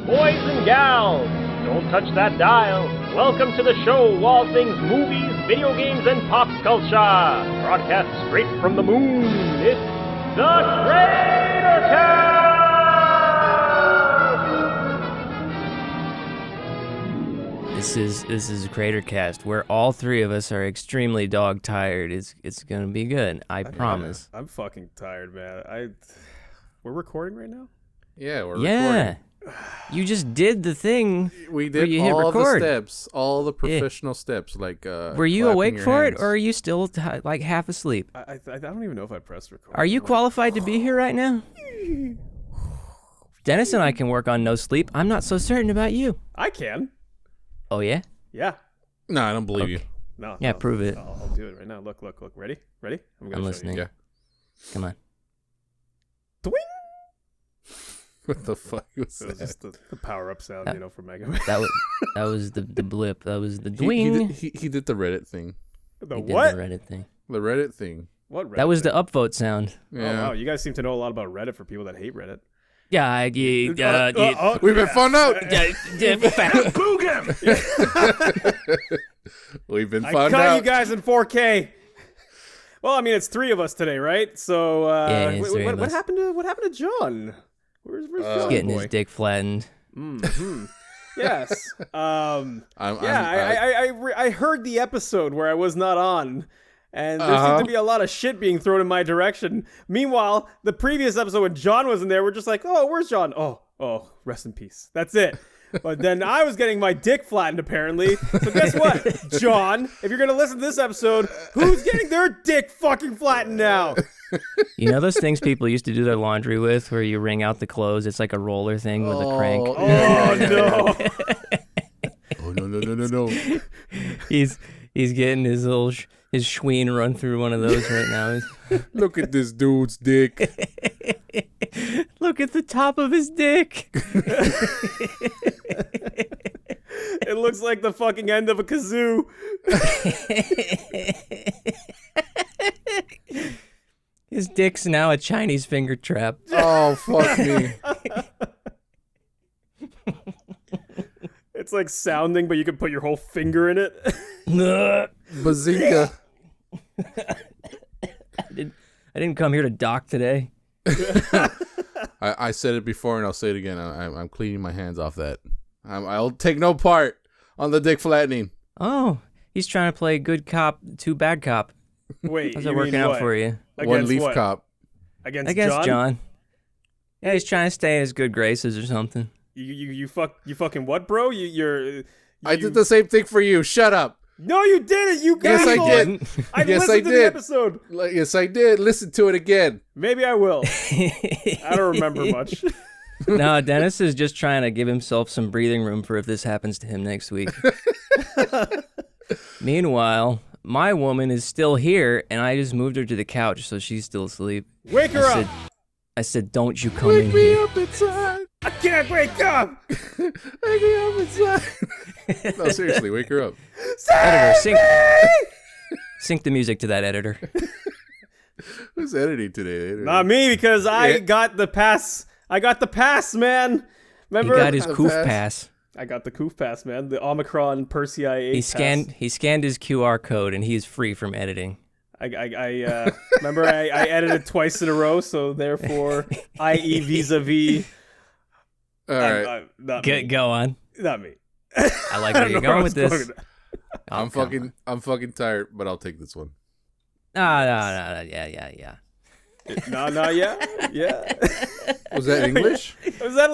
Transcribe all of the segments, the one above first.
boys and gals, don't touch that dial. Welcome to the show, all things movies, video games, and pop culture. Broadcast straight from the moon, it's the CraterCast! This is CraterCast, where all three of us are extremely dog tired. It's gonna be good, I promise. I'm fucking tired, man. We're recording right now? Yeah, we're recording. You just did the thing. We where did you hit all record. the steps, all the professional steps. Like, were you awake for it, or are you still like half asleep? I don't even know if I pressed record. Are you qualified to be here right now? Dennis and I can work on no sleep. I'm not so certain about you. I can. Oh yeah? Yeah. No, I don't believe you. No. Yeah, prove it. I'll do it right now. Look. Ready? I'm listening. Yeah. Come on. Twing! What the fuck was It was that? just the power-up sound, from Mega Man. That was the blip. That was the He dwing. did the Reddit thing. The He did what? the Reddit thing. The Reddit thing. What Reddit? That was thing? the upvote sound. Yeah. Oh, wow. You guys seem to know a lot about Reddit for people that hate Reddit. Yeah, We've been found out. Boog him! We've been I found caught out. you guys in 4K. Well, I mean, it's three of us today, right? So, Yeah, it's three of what us. happened to John? Where's John? He's getting boy? his dick flattened. Mm-hmm. Yes. I I heard the episode where I was not on, and there seemed to be a lot of shit being thrown in my direction. Meanwhile, the previous episode when John was in there, we're just like, oh, where's John? Oh, rest in peace. That's it. But then I was getting my dick flattened, apparently. So guess what, John? If you're going to listen to this episode, who's getting their dick fucking flattened now? You know those things people used to do their laundry with, where you wring out the clothes? It's like a roller thing with a crank. Oh, no. Oh, no. He's getting his little his schween run through one of those right now. Look at this dude's dick. Look at the top of his dick. It looks like the fucking end of a kazoo. His dick's now a Chinese finger trap. Oh, fuck me. It's like sounding, but you can put your whole finger in it. Bazinga. I didn't come here to dock today. I said it before and I'll say it again. I'm cleaning my hands off that. I'll take no part on the dick flattening. Oh, he's trying to play good cop, two bad cop. Wait, How's that working out for you? One leaf cop. Against John. Yeah, he's trying to stay in his good graces or something. You fucking what, bro? I did the same thing for you. Shut up. No, you didn't. You guys. Yes, I did. I Yes, listened I to the did. episode. Yes, I did. Listen to it again. Maybe I will. I don't remember much. No, Dennis is just trying to give himself some breathing room for if this happens to him next week. Meanwhile, my woman is still here, and I just moved her to the couch, so she's still asleep. Wake her up. I said, don't you come Wake in me here. up inside. I can't wake up. Wake me up inside. No, seriously, wake her up. Editor, sync the music to that, editor. Who's editing today? Not me, because I got the pass. I got the pass, man. Remember? He got his The coof pass? pass. I got the coof pass, man. The Omicron Persei 8 He pass. scanned his QR code, and he's free from editing. I remember I edited twice in a row, so therefore, i.e. vis-a-vis. All right. Not me. Go on. Not me. I like where you're going with this. I'm fucking tired, but I'll take this one. No, yeah. No, yeah. Was that English? Was that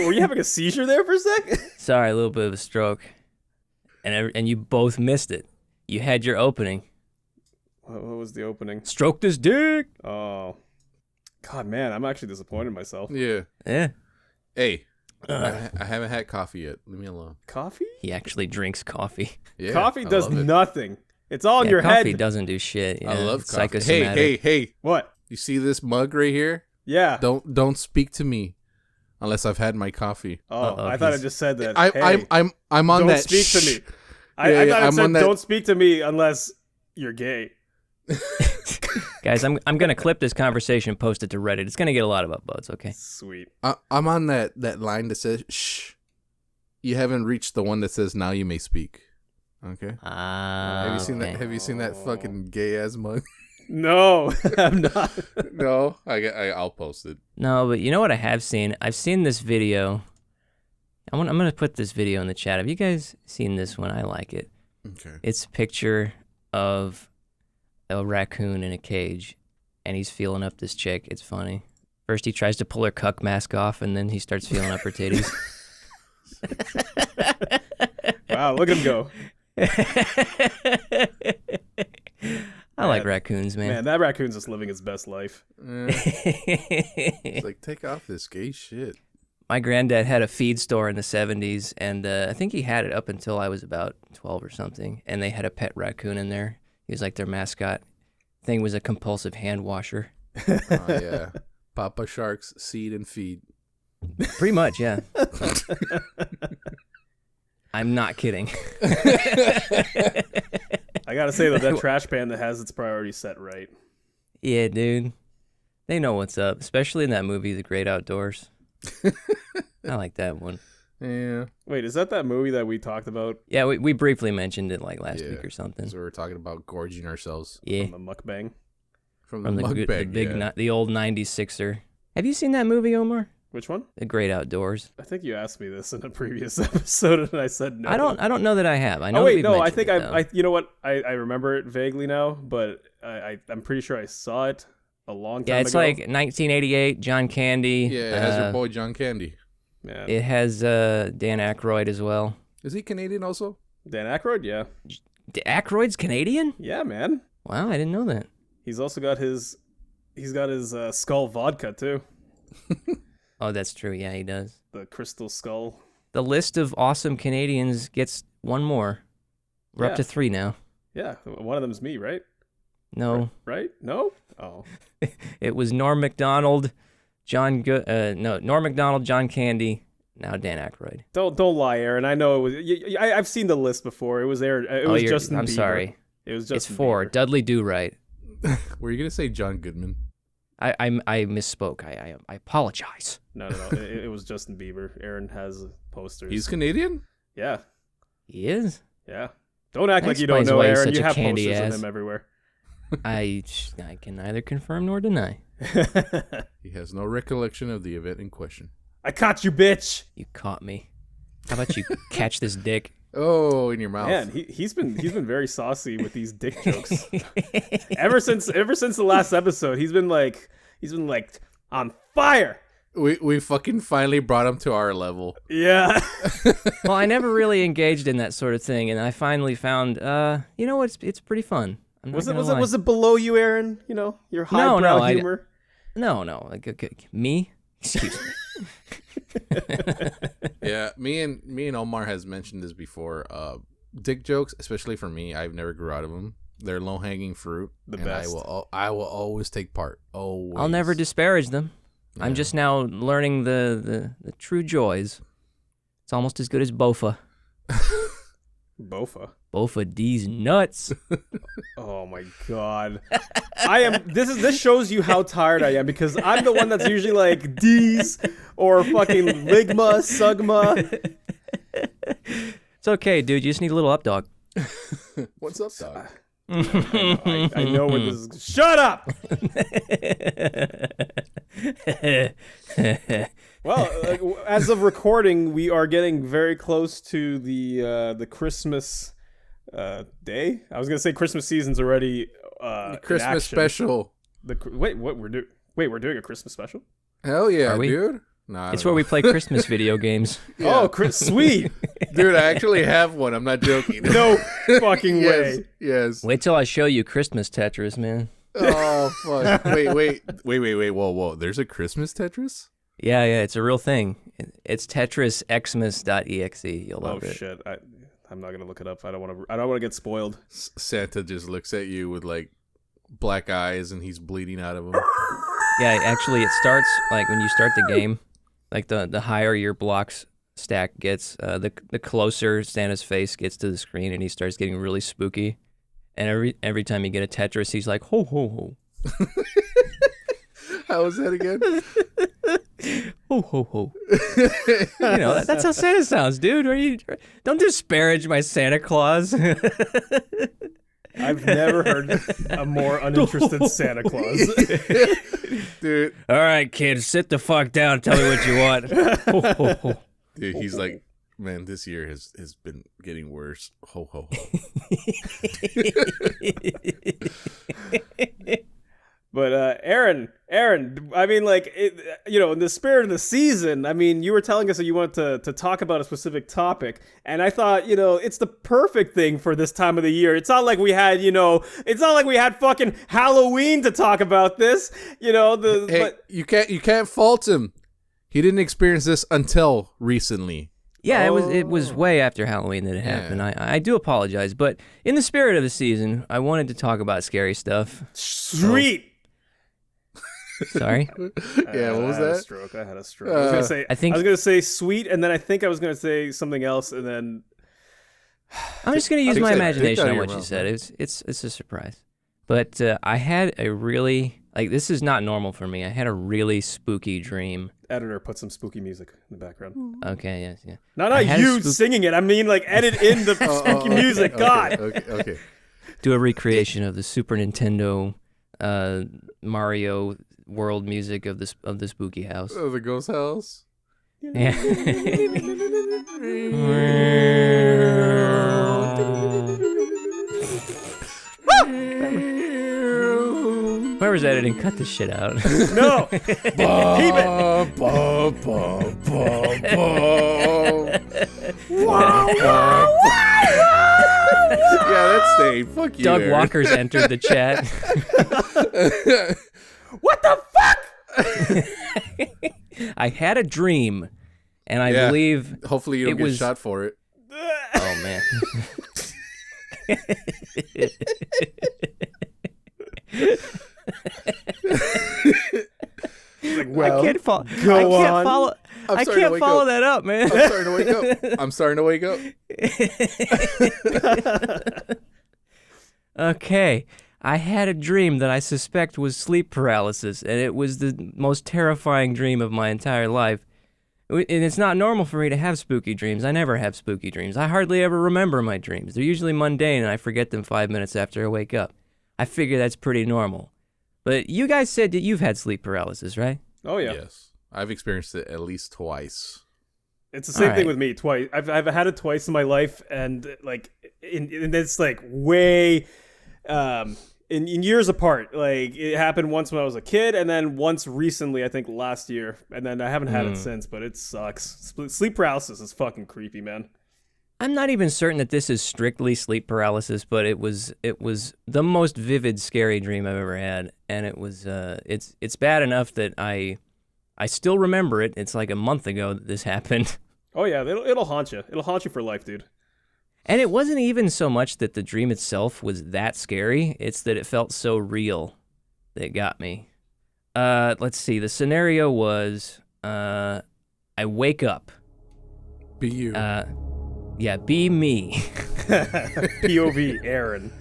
were you having a seizure there for a sec? Sorry, a little bit of a stroke. And you both missed it. You had your opening. What was the opening? Stroke this dick. Oh. God, man, I'm actually disappointed in myself. Yeah. Yeah. Hey, I haven't had coffee yet. Leave me alone. Coffee? He actually drinks coffee. Yeah, Coffee I does love it. nothing. It's all in your coffee head. doesn't do shit. Yeah, I love it's coffee. psychosomatic. Hey. What? You see this mug right here? Yeah. Don't speak to me unless I've had my coffee. Oh, Uh-oh, I thought I he's- just said that. I'm on don't that. speak to me. I Yeah, thought it I'm said on that- don't speak to me unless you're gay. Guys, I'm gonna clip this conversation, post it to Reddit. It's gonna get a lot of upvotes. Okay. Sweet. I'm on that line that says, "Shh, you haven't reached the one that says now you may speak." Okay. Have you seen that? Have you seen that fucking gay ass mug? No, I'm not. No, I'll post it. No, but you know what I have seen? I've seen this video. I'm gonna put this video in the chat. Have you guys seen this one? I like it. Okay. It's a picture of a raccoon in a cage, and he's feeling up this chick. It's funny. First he tries to pull her cuck mask off, and then he starts feeling up her titties. Wow, look at him go. I like raccoons, man. Man, that raccoon's just living his best life. It's like, take off this gay shit. My granddad had a feed store in the 70s, and I think he had it up until I was about 12 or something, and they had a pet raccoon in there. He was like their mascot. Thing was a compulsive hand washer. Oh, yeah. Papa Shark's seed and feed. Pretty much, yeah. I'm not kidding. I gotta say, though, that trash pan that has its priorities set right. Yeah, dude. They know what's up, especially in that movie, The Great Outdoors. I like that one. Yeah. Wait, is that movie that we talked about? Yeah, we briefly mentioned it like last week or something. So we were talking about gorging ourselves. Yeah. From the mukbang? From the mukbang, the old 90s Sixer. Have you seen that movie, Omar? Which one? The Great Outdoors. I think you asked me this in a previous episode, and I said no. I don't know that I have. I know. Oh wait, no. I think I. You know what? I remember it vaguely now, but I'm pretty sure I saw it a long time ago. Yeah, it's like 1988. John Candy. Yeah, it has your boy John Candy. Man. It has Dan Aykroyd as well. Is he Canadian also? Dan Aykroyd, yeah. Aykroyd's Canadian? Yeah, man. Wow, I didn't know that. He's also got his Skull vodka too. Oh, that's true. Yeah, he does. The Crystal Skull. The list of awesome Canadians gets one more. We're up to 3 now. Yeah, one of them's me, right? No. Right? No? Oh. It was Norm Macdonald, Norm Macdonald, John Candy, now Dan Aykroyd. Don't lie, Aaron. I know it was. I've seen the list before. It was Aaron. It was Justin Bieber. I'm sorry. It was Justin. It's 4. Bieber. Dudley Do Right. Were you gonna say John Goodman? I misspoke. I apologize. No. It was Justin Bieber. Aaron has posters. He's Canadian? Yeah. He is? Yeah. Don't act That like you don't explains know why he's Aaron. such You a have candy posters ass. of him everywhere. I can neither confirm nor deny. He has no recollection of the event in question. I caught you, bitch. You caught me. How about you catch this dick? Oh, in your mouth. Man, he's been very saucy with these dick jokes. ever since the last episode, he's been like on fire. We fucking finally brought him to our level. Yeah. Well, I never really engaged in that sort of thing, and I finally found, you know what? It's pretty fun. Was it below you, Aaron? You know, your highbrow humor. No. Like, me? Excuse me. Yeah, me and Omar has mentioned this before. Dick jokes, especially for me, I've never grew out of them. They're low hanging fruit. The best. I will always take part. Always. I'll never disparage them. Yeah. I'm just now learning the true joys. It's almost as good as Bofa. Bofa. Bofa D's nuts. Oh my god. This shows you how tired I am, because I'm the one that's usually like D's or fucking Ligma, Sugma. It's okay, dude. You just need a little up dog. What's up, dog? I know where this is. Shut up! Well, as of recording, we are getting very close to the Christmas day. I was gonna say Christmas season's already The Christmas special. We're doing a Christmas special? Hell yeah, Are we? dude. Nah, It's where we play Christmas video games. Yeah. Oh, sweet! Dude, I actually have one. I'm not joking. No fucking way. Yes. Wait till I show you Christmas Tetris, man. Oh fuck. Wait. Whoa. There's a Christmas Tetris? Yeah, it's a real thing. It's TetrisXmas.exe. You'll love it. Oh shit! I'm not gonna look it up. I don't want to get spoiled. Santa just looks at you with like black eyes and he's bleeding out of him. Yeah, actually, it starts like when you start the game. Like the higher your blocks stack gets, the closer Santa's face gets to the screen, and he starts getting really spooky. And every time you get a Tetris, he's like, ho ho ho. How was that again? Ho ho ho. That's how Santa sounds, dude. Don't disparage my Santa Claus. I've never heard a more uninterested Santa Claus. Dude. All right, kid, sit the fuck down. Tell me what you want. Ho ho ho. Dude, he's like, man, this year has been getting worse. Ho ho ho. But Aaron, I mean, like, in the spirit of the season, I mean, you were telling us that you wanted to talk about a specific topic, and I thought, it's the perfect thing for this time of the year. It's not like we had, fucking Halloween to talk about this, Hey, you can't fault him. He didn't experience this until recently. Yeah, it was way after Halloween that it happened. Yeah. I do apologize, but in the spirit of the season, I wanted to talk about scary stuff. Sweet. Sorry. Yeah, what was that? I had a stroke. I was gonna say sweet, and then I think I was gonna say something else, and then I'm just gonna use my imagination on what you said. It's a surprise, but I had a really this is not normal for me. I had a really spooky dream. Editor, put some spooky music in the background. Okay, yes, yeah. Not you singing it. I mean, edit in the spooky music. God. Okay. Do a recreation of the Super Nintendo Mario world music of the spooky house. Oh, the ghost house? Yeah. Whoever's editing, cut this shit out. No! Keep it! Yeah, that's staying. Fuck you. Doug Walker's entered the chat. What the fuck? I had a dream, and I believe hopefully you don't get shot for it. Oh man. I can't follow that up, man. I'm starting to wake up. Okay. I had a dream that I suspect was sleep paralysis, and it was the most terrifying dream of my entire life. And it's not normal for me to have spooky dreams. I never have spooky dreams. I hardly ever remember my dreams. They're usually mundane, and I forget them 5 minutes after I wake up. I figure that's pretty normal. But you guys said that you've had sleep paralysis, right? Oh, yeah. Yes. I've experienced it at least twice. It's the same thing with me, twice. I've had it twice in my life, and it's way... in years apart. Like, it happened once when I was a kid, and then once recently, I think last year, and then I haven't had it since, but it sucks. Sleep paralysis is fucking creepy, man. I'm not even certain that this is strictly sleep paralysis, but it was the most vivid, scary dream I've ever had, and it was it's bad enough that I still remember it. It's like a month ago that this happened. Oh yeah, it'll haunt you. It'll haunt you for life, dude. And it wasn't even so much that the dream itself was that scary. It's that it felt so real that got me. Let's see. The scenario was I wake up. Be you. Yeah, be me. POV, Aaron.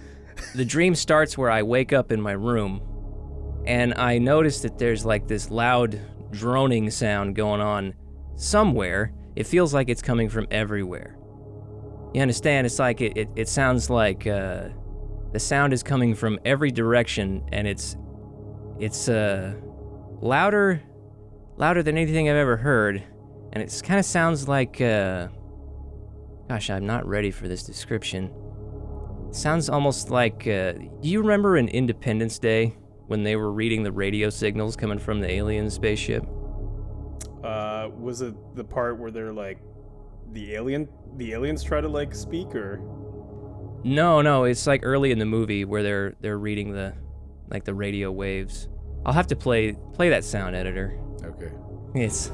The dream starts where I wake up in my room, and I notice that there's like this loud droning sound going on somewhere. It feels like it's coming from everywhere. You understand? It's like it sounds like the sound is coming from every direction, and it's louder than anything I've ever heard, and it kind of sounds like gosh, I'm not ready for this description. It sounds almost like do you remember in Independence Day when they were reading the radio signals coming from the alien spaceship? Was it the part where they're like the aliens try to like speak, or? No, it's like early in the movie where they're reading the radio waves. I'll have to play that sound, editor. Okay. It's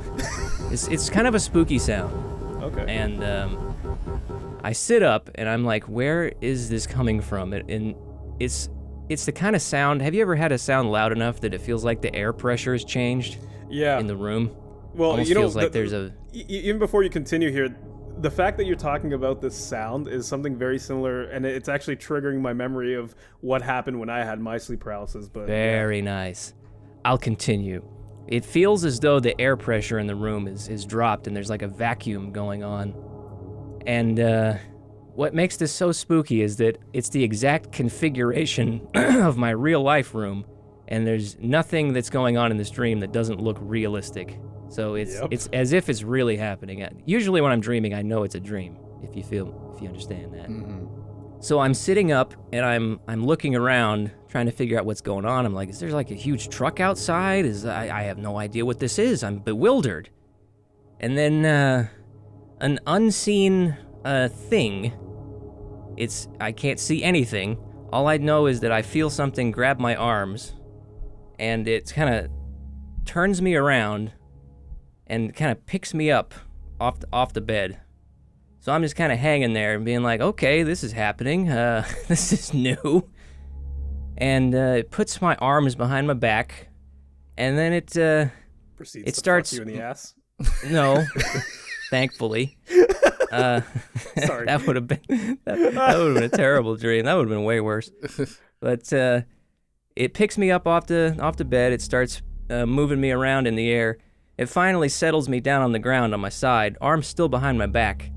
kind of a spooky sound. Okay. And I sit up and I'm like, where is this coming from? And it's the kind of sound. Have you ever had a sound loud enough that it feels like the air pressure has changed? Yeah. In the room. Well, almost feels like there's a. Even before you continue here, the fact that you're talking about this sound is something very similar, and it's actually triggering my memory of what happened when I had my sleep paralysis. But very nice. I'll continue. It feels as though the air pressure in the room is dropped and there's like a vacuum going on. And what makes this so spooky is that it's the exact configuration of my real life room, and there's nothing that's going on in this dream that doesn't look realistic. So it's as if it's really happening. Usually when I'm dreaming, I know it's a dream, if you understand that. Mm-hmm. So I'm sitting up and I'm looking around trying to figure out what's going on. I'm like, is there like a huge truck outside? I have no idea what this is. I'm bewildered. And then an unseen thing. I can't see anything. All I know is that I feel something grab my arms, and it kind of turns me around and kind of picks me up off the bed. So I'm just kind of hanging there and being like, okay, this is happening. This is new. And it puts my arms behind my back, and then it proceeds to starts fuck you in the ass. No, thankfully. Sorry. That would have been a terrible dream. That would have been way worse. But it picks me up off the bed. It starts moving me around in the air. It finally settles me down on the ground on my side, arms still behind my back.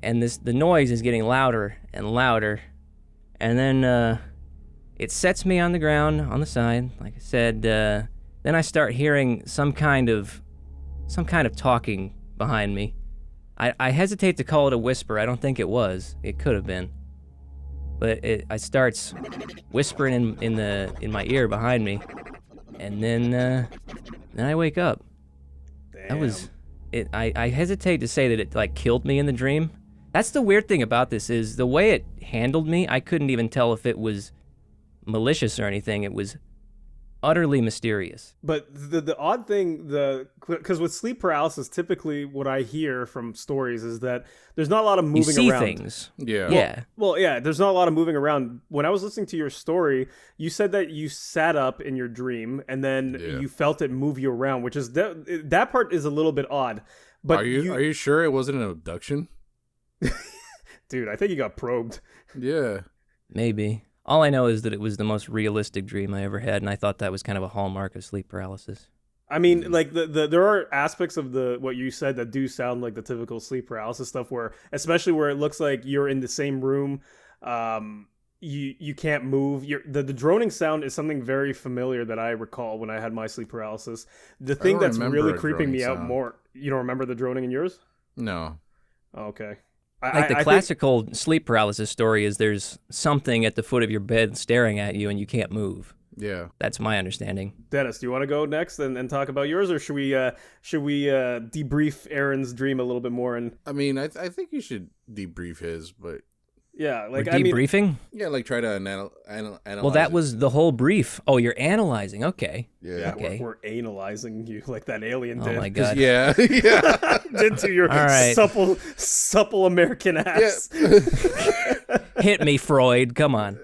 And the noise is getting louder and louder. And then it sets me on the ground on the side, like I said. Then I start hearing some kind of talking behind me. I hesitate to call it a whisper. I don't think it was. It could have been. But it starts whispering in my ear behind me. And then I wake up. Damn. That was it. I hesitate to say that it like killed me in the dream. That's the weird thing about this is the way it handled me. I couldn't even tell if it was malicious or anything. It was utterly mysterious. But the odd thing, because with sleep paralysis, typically what I hear from stories is that there's not a lot of moving you see around. Things. Yeah. Yeah. Well, yeah, there's not a lot of moving around. When I was listening to your story, you said that you sat up in your dream and then you felt it move you around, which is that part is a little bit odd. But are you sure it wasn't an abduction? Dude, I think you got probed. Yeah. Maybe. All I know is that it was the most realistic dream I ever had, and I thought that was kind of a hallmark of sleep paralysis. I mean, like there are aspects of what you said that do sound like the typical sleep paralysis stuff, where especially where it looks like you're in the same room, you can't move. The droning sound is something very familiar that I recall when I had my sleep paralysis. The thing that's really creeping me out more. You don't remember the droning in yours? No. Oh, okay. Like the classical sleep paralysis story is there's something at the foot of your bed staring at you and you can't move. Yeah. That's my understanding. Dennis, do you want to go next and talk about yours, or should we debrief Aaron's dream a little bit more? And I mean, I think you should debrief his, but yeah, like we're debriefing? Yeah, like try to analyze. Well, that was the whole brief. Oh, you're analyzing. Okay. Yeah. Okay. We're analyzing you like that alien did. Oh my god. Yeah. Did to your right. supple American ass. Yeah. Hit me, Freud. Come on.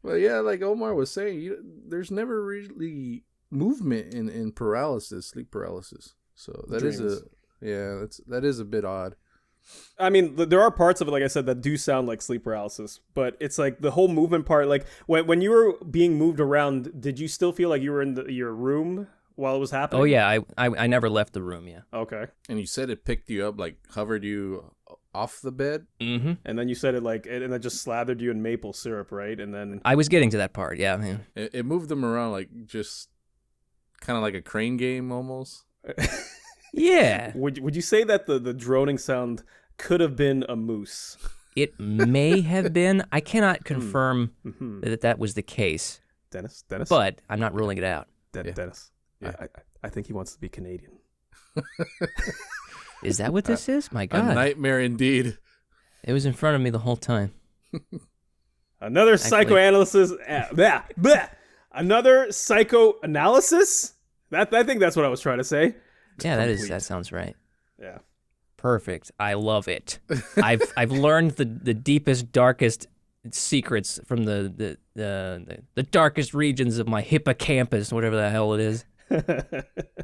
Well, yeah, like Omar was saying, there's never really movement in paralysis, sleep paralysis. So that is a bit odd. I mean, there are parts of it, like I said, that do sound like sleep paralysis, but it's like the whole movement part. Like when you were being moved around, did you still feel like you were in your room while it was happening? Oh yeah, I never left the room. Yeah. Okay. And you said it picked you up, like hovered you off the bed. Mm-hmm. And then you said it and it just slathered you in maple syrup, right? And then I was getting to that part. Yeah, man. It moved them around like just kind of like a crane game almost. Yeah. Would you say that the droning sound could have been a moose? It may have been. I cannot confirm that was the case. Dennis? But I'm not ruling it out. Dennis. Yeah. I think he wants to be Canadian. Is that what this is? My God. A nightmare indeed. It was in front of me the whole time. Another psychoanalysis. Another psychoanalysis? I think that's what I was trying to say. Yeah, that sounds right. Yeah. Perfect. I love it. I've learned the deepest, darkest secrets from the darkest regions of my hippocampus, whatever the hell it is.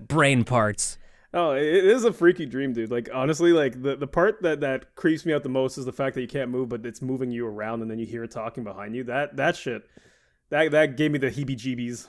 Brain parts. Oh, it is a freaky dream, dude. Like, honestly, like the part that creeps me out the most is the fact that you can't move, but it's moving you around, and then you hear it talking behind you. That shit, that gave me the heebie-jeebies.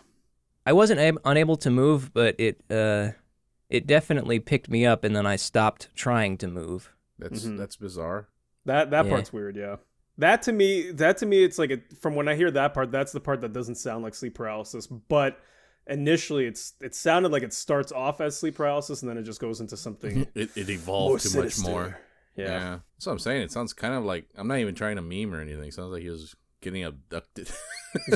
I wasn't unable to move, but it definitely picked me up, and then I stopped trying to move. That's bizarre. That part's weird, yeah. That to me, it's like from when I hear that part, that's the part that doesn't sound like sleep paralysis. But initially, it sounded like it starts off as sleep paralysis, and then it just goes into something. It evolved too much more. Yeah, that's what I'm saying. It sounds kind of like, I'm not even trying to meme or anything. It sounds like he was getting abducted.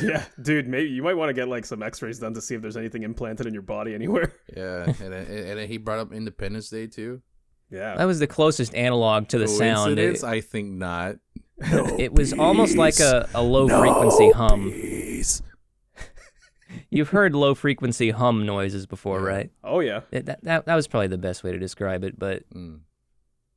Yeah, dude, maybe you might want to get like some X-rays done to see if there's anything implanted in your body anywhere. Yeah, and then he brought up Independence Day too. Yeah, that was the closest analog to the sound. I think not. It was almost like a low frequency hum. You've heard low frequency hum noises before, right? Oh yeah. That was probably the best way to describe it. But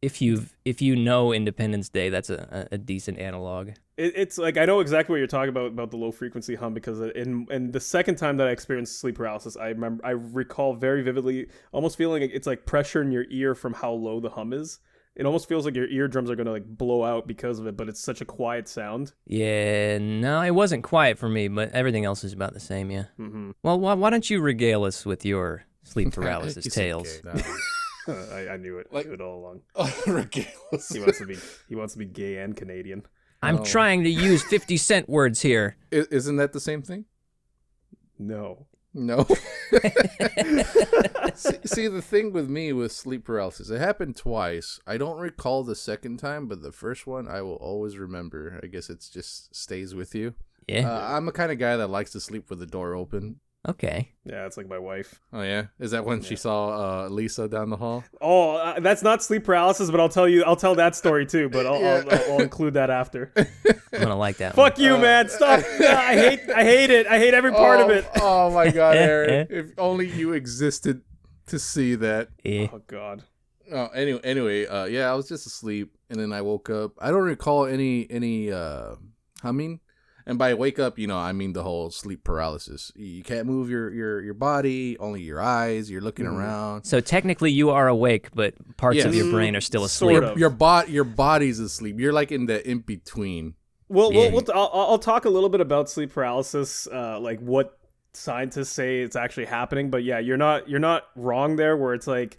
if you know Independence Day, that's a decent analog. It's like, I know exactly what you're talking about the low frequency hum, because in the second time that I experienced sleep paralysis, I recall very vividly almost feeling like it's like pressure in your ear from how low the hum is. It almost feels like your eardrums are going to like blow out because of it, but it's such a quiet sound. Yeah, no, it wasn't quiet for me, but everything else is about the same, yeah. Mm-hmm. Well, why don't you regale us with your sleep paralysis tales? Okay. No. I knew it. Like, I knew it all along. Regale us. He wants to be gay and Canadian. I'm trying to use 50-cent words here. Isn't that the same thing? No. See, the thing with me with sleep paralysis, it happened twice. I don't recall the second time, but the first one I will always remember. I guess it just stays with you. Yeah. I'm a kind of guy that likes to sleep with the door open. Okay. Yeah, it's like my wife. Oh yeah, is that when she saw Lisa down the hall? Oh, that's not sleep paralysis, but I'll tell that story too. But I'll include that after. I'm gonna like that. Fuck you, man! Stop! I hate it. I hate every part of it. Oh my god, Aaron! If only you existed to see that. Oh god. Oh, anyway, yeah, I was just asleep, and then I woke up. I don't recall any humming. And by wake up, I mean the whole sleep paralysis. You can't move your body, only your eyes. You're looking around. So technically, you are awake, but parts of your brain are still asleep. Sort of. Your body's asleep. You're like in the in between. Well, I'll talk a little bit about sleep paralysis, like what scientists say it's actually happening. But yeah, you're not wrong there. Where it's like,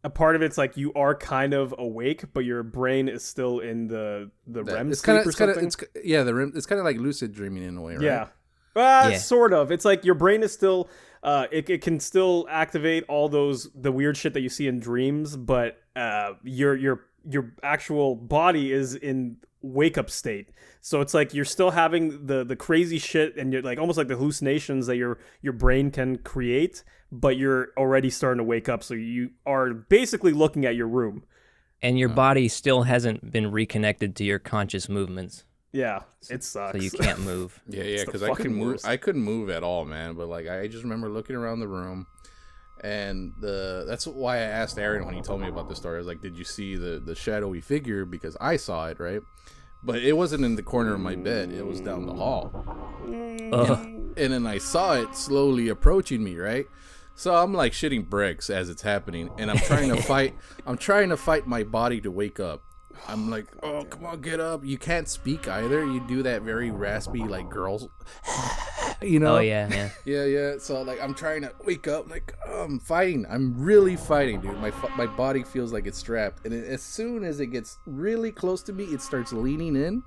a part of it's like you are kind of awake, but your brain is still in the REM sleep or something. The REM. It's kind of like lucid dreaming in a way, right? Yeah. Sort of. It's like your brain is still, it can still activate all the weird shit that you see in dreams, but your actual body is in wake up state. So it's like you're still having the crazy shit, and you're like almost like the hallucinations that your brain can create, but you're already starting to wake up. So you are basically looking at your room, and your body still hasn't been reconnected to your conscious movements. Yeah, it sucks. So you can't move. Yeah, because I couldn't move. I couldn't move at all, man. But like, I just remember looking around the room, and that's why I asked Aaron when he told me about this story. I was like, "Did you see the shadowy figure?" Because I saw it, right? But it wasn't in the corner of my bed. It was down the hall. And then I saw it slowly approaching me, right? So I'm like shitting bricks as it's happening, and I'm trying to fight. I'm trying to fight my body to wake up. I'm like, oh, come on, get up. You can't speak either. You do that very raspy, like, girls, Oh, yeah. Yeah. So, like, I'm trying to wake up. Like, I'm fighting. I'm really fighting, dude. My body feels like it's strapped. And as soon as it gets really close to me, it starts leaning in.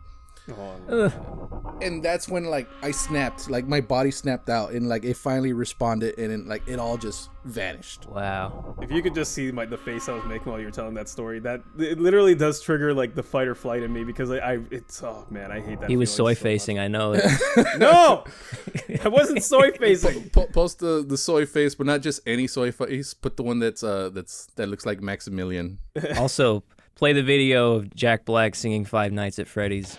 And that's when, like, I snapped. Like, my body snapped out, and like it finally responded, and then, like, it all just vanished. Wow. If you could just see the face I was making while you were telling that story, that it literally does trigger like the fight or flight in me, because it's oh man, I hate that. He was soy facing. I know it. No, I wasn't soy facing. Post the soy face, but not just any soy face. Put the one that looks like Maximilian. Also, play the video of Jack Black singing Five Nights at Freddy's.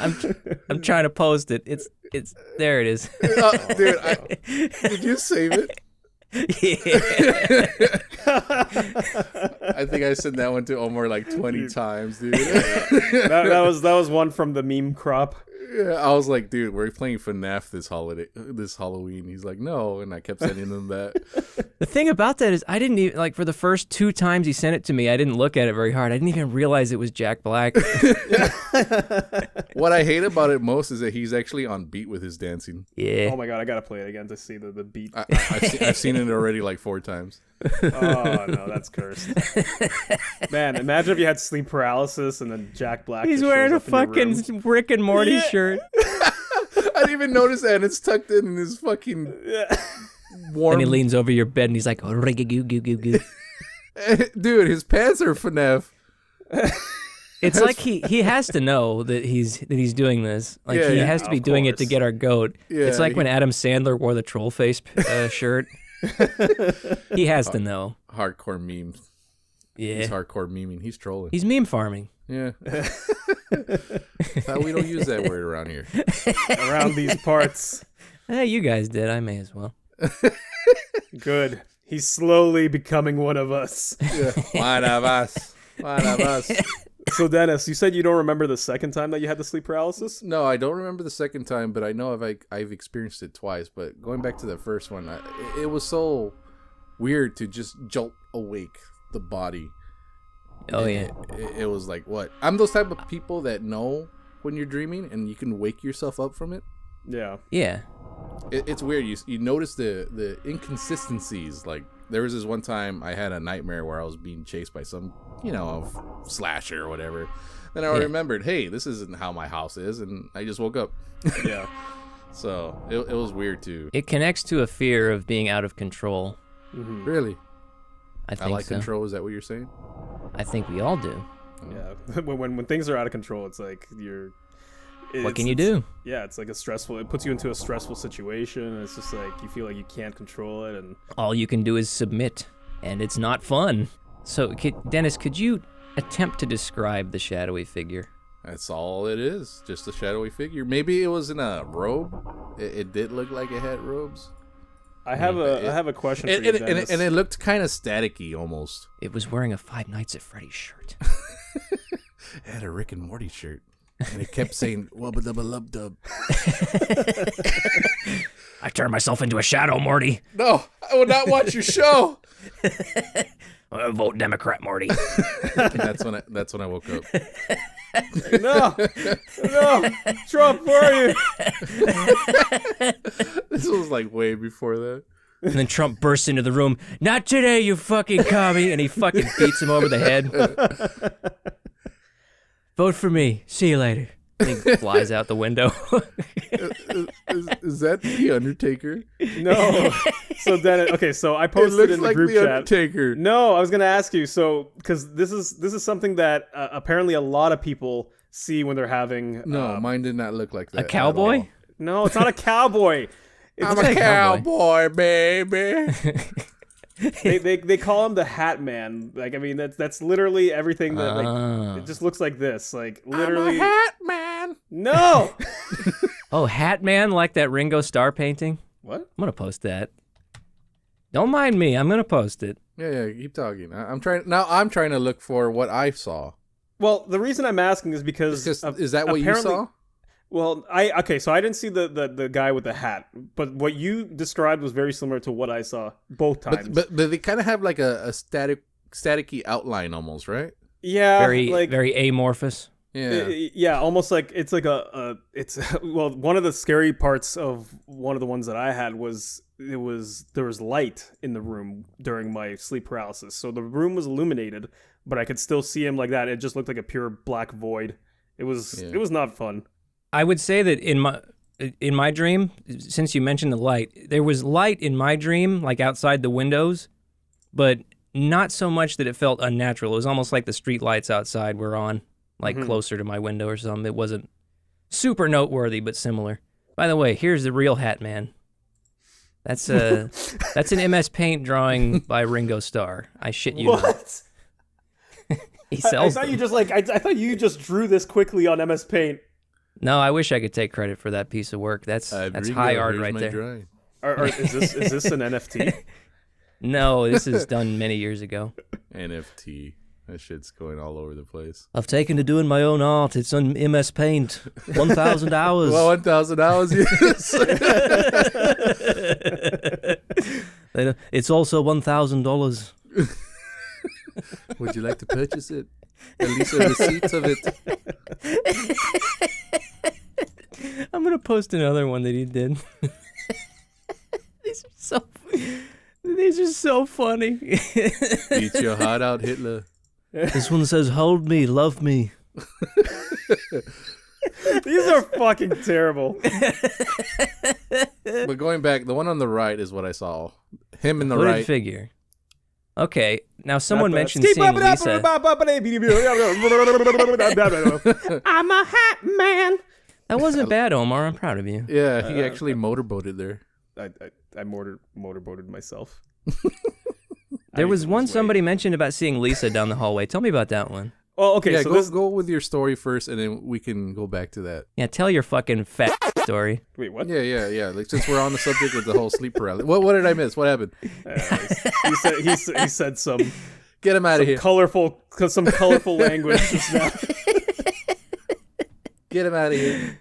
I'm trying to post it. It's there. It is. Dude, did you save it? Yeah. I think I sent that one to Omar like 20 times, dude. that was one from the meme crop. Yeah, I was like, dude, we're playing FNAF this Halloween. He's like, no, and I kept sending him that. The thing about that is I didn't even, like, for the first 2 times he sent it to me, I didn't look at it very hard. I didn't even realize it was Jack Black. What I hate about it most is that he's actually on beat with his dancing. Yeah. Oh my god, I gotta play it again to see the beat. I've seen it already like 4 times. Oh no, that's cursed. Man, imagine if you had sleep paralysis and then Jack Black. He's wearing a fucking Rick and Morty shirt. I didn't even notice that, and it's tucked in his fucking warm. And he leans over your bed and he's like, oh, goo goo goo goo. Dude, his pants are FNAF. It's like he has to know that he's doing this. Like he has to be doing it to get our goat. Yeah, it's like when Adam Sandler wore the troll face shirt. He has to know. Hardcore memes. Yeah. He's hardcore memeing. He's trolling. He's meme farming. Yeah. We don't use that word around here. Around these parts. Hey, you guys did. I may as well. Good. He's slowly becoming one of us. Yeah. One of us. One of us. So Dennis, you said you don't remember the second time that you had the sleep paralysis? No, I don't remember the second time, but I know I've experienced it twice. But going back to the first one, it was so weird to just jolt awake the body. Oh, yeah. It was like, what? I'm those type of people that know when you're dreaming and you can wake yourself up from it. Yeah. Yeah. It's weird. You notice the inconsistencies. Like, there was this one time I had a nightmare where I was being chased by some, slasher or whatever. Then I remembered, hey, this isn't how my house is, and I just woke up. Yeah. So it was weird too. It connects to a fear of being out of control. Mm-hmm. Really? I think so. control. Is that what you're saying? I think we all do. Yeah. when things are out of control, it's like What can you do? Yeah, it's like it puts you into a stressful situation, and it's just like you feel like you can't control it, and All you can do is submit, and it's not fun. So, Dennis, could you attempt to describe the shadowy figure? That's all it is. Just a shadowy figure. Maybe it was in a robe. It did look like it had robes. I have a question for you, Dennis. And it looked kind of staticky almost. It was wearing a Five Nights at Freddy's shirt. It had a Rick and Morty shirt. And it kept saying, wubba dubba lub dub. I turned myself into a shadow, Morty. No, I will not watch your show. Vote Democrat, Morty. That's when I woke up. No, Trump, where are you? This was like way before that. And then Trump bursts into the room. Not today, you fucking commie. And he fucking beats him over the head. Vote for me. See you later. And he flies out the window. Is that the Undertaker? No. So then, okay. So I posted in the group the chat. Undertaker. No, I was gonna ask you. So because this is something that apparently a lot of people see when they're having. No, mine did not look like that. A cowboy? No, it's not a cowboy. I'm a cowboy, baby. They call him the Hat Man. Like, I mean, that's literally everything that like it just looks like this. Like, literally. I'm a Hat Man. No. Oh, Hat Man, like that Ringo Starr painting? What? I'm gonna post that. Don't mind me. I'm gonna post it. Yeah, keep talking. I'm trying to look for what I saw. Well, the reason I'm asking is because is that what you saw? Well, so I didn't see the guy with the hat, but what you described was very similar to what I saw both times. But they kind of have like a staticky outline almost, right? Yeah, very amorphous. Yeah, yeah, almost like it's like it's well, one of the scary parts of one of the ones that I had was there was light in the room during my sleep paralysis, so the room was illuminated, but I could still see him like that. It just looked like a pure black void. It was not fun. I would say that in my dream, since you mentioned the light, there was light in my dream, like outside the windows, but not so much that it felt unnatural. It was almost like the street lights outside were on, like closer to my window or something. It wasn't super noteworthy, but similar. By the way, here's the real Hat Man. That's an MS Paint drawing by Ringo Starr. I shit you not. He sells I thought you just drew this quickly on MS Paint. No, I wish I could take credit for that piece of work. That's high art right there. Is this an NFT? No, this is done many years ago. NFT. That shit's going all over the place. I've taken to doing my own art. It's on MS Paint. 1,000 hours. Well, 1,000 hours, yes. It's also $1,000. Would you like to purchase it? At least a receipt of it. I'm going to post another one that he did. These are so funny. Eat your heart out, Hitler. This one says, hold me, love me. These are fucking terrible. But going back, the one on the right is what I saw. Him in the Hooded right. figure. Okay, now someone mentioned seeing Lisa. I'm a hat man. That wasn't bad, Omar. I'm proud of you. Yeah, he actually motorboated there. I motorboated myself. There was one somebody mentioned about seeing Lisa down the hallway. Tell me about that one. Oh, okay. Yeah, So go with your story first, and then we can go back to that. Yeah, tell your fucking fat story. Wait, what? Yeah. Like, since we're on the subject of the whole sleep paralysis. What did I miss? What happened? He said some Get him out of here. Some colorful language just now. Get him out of here.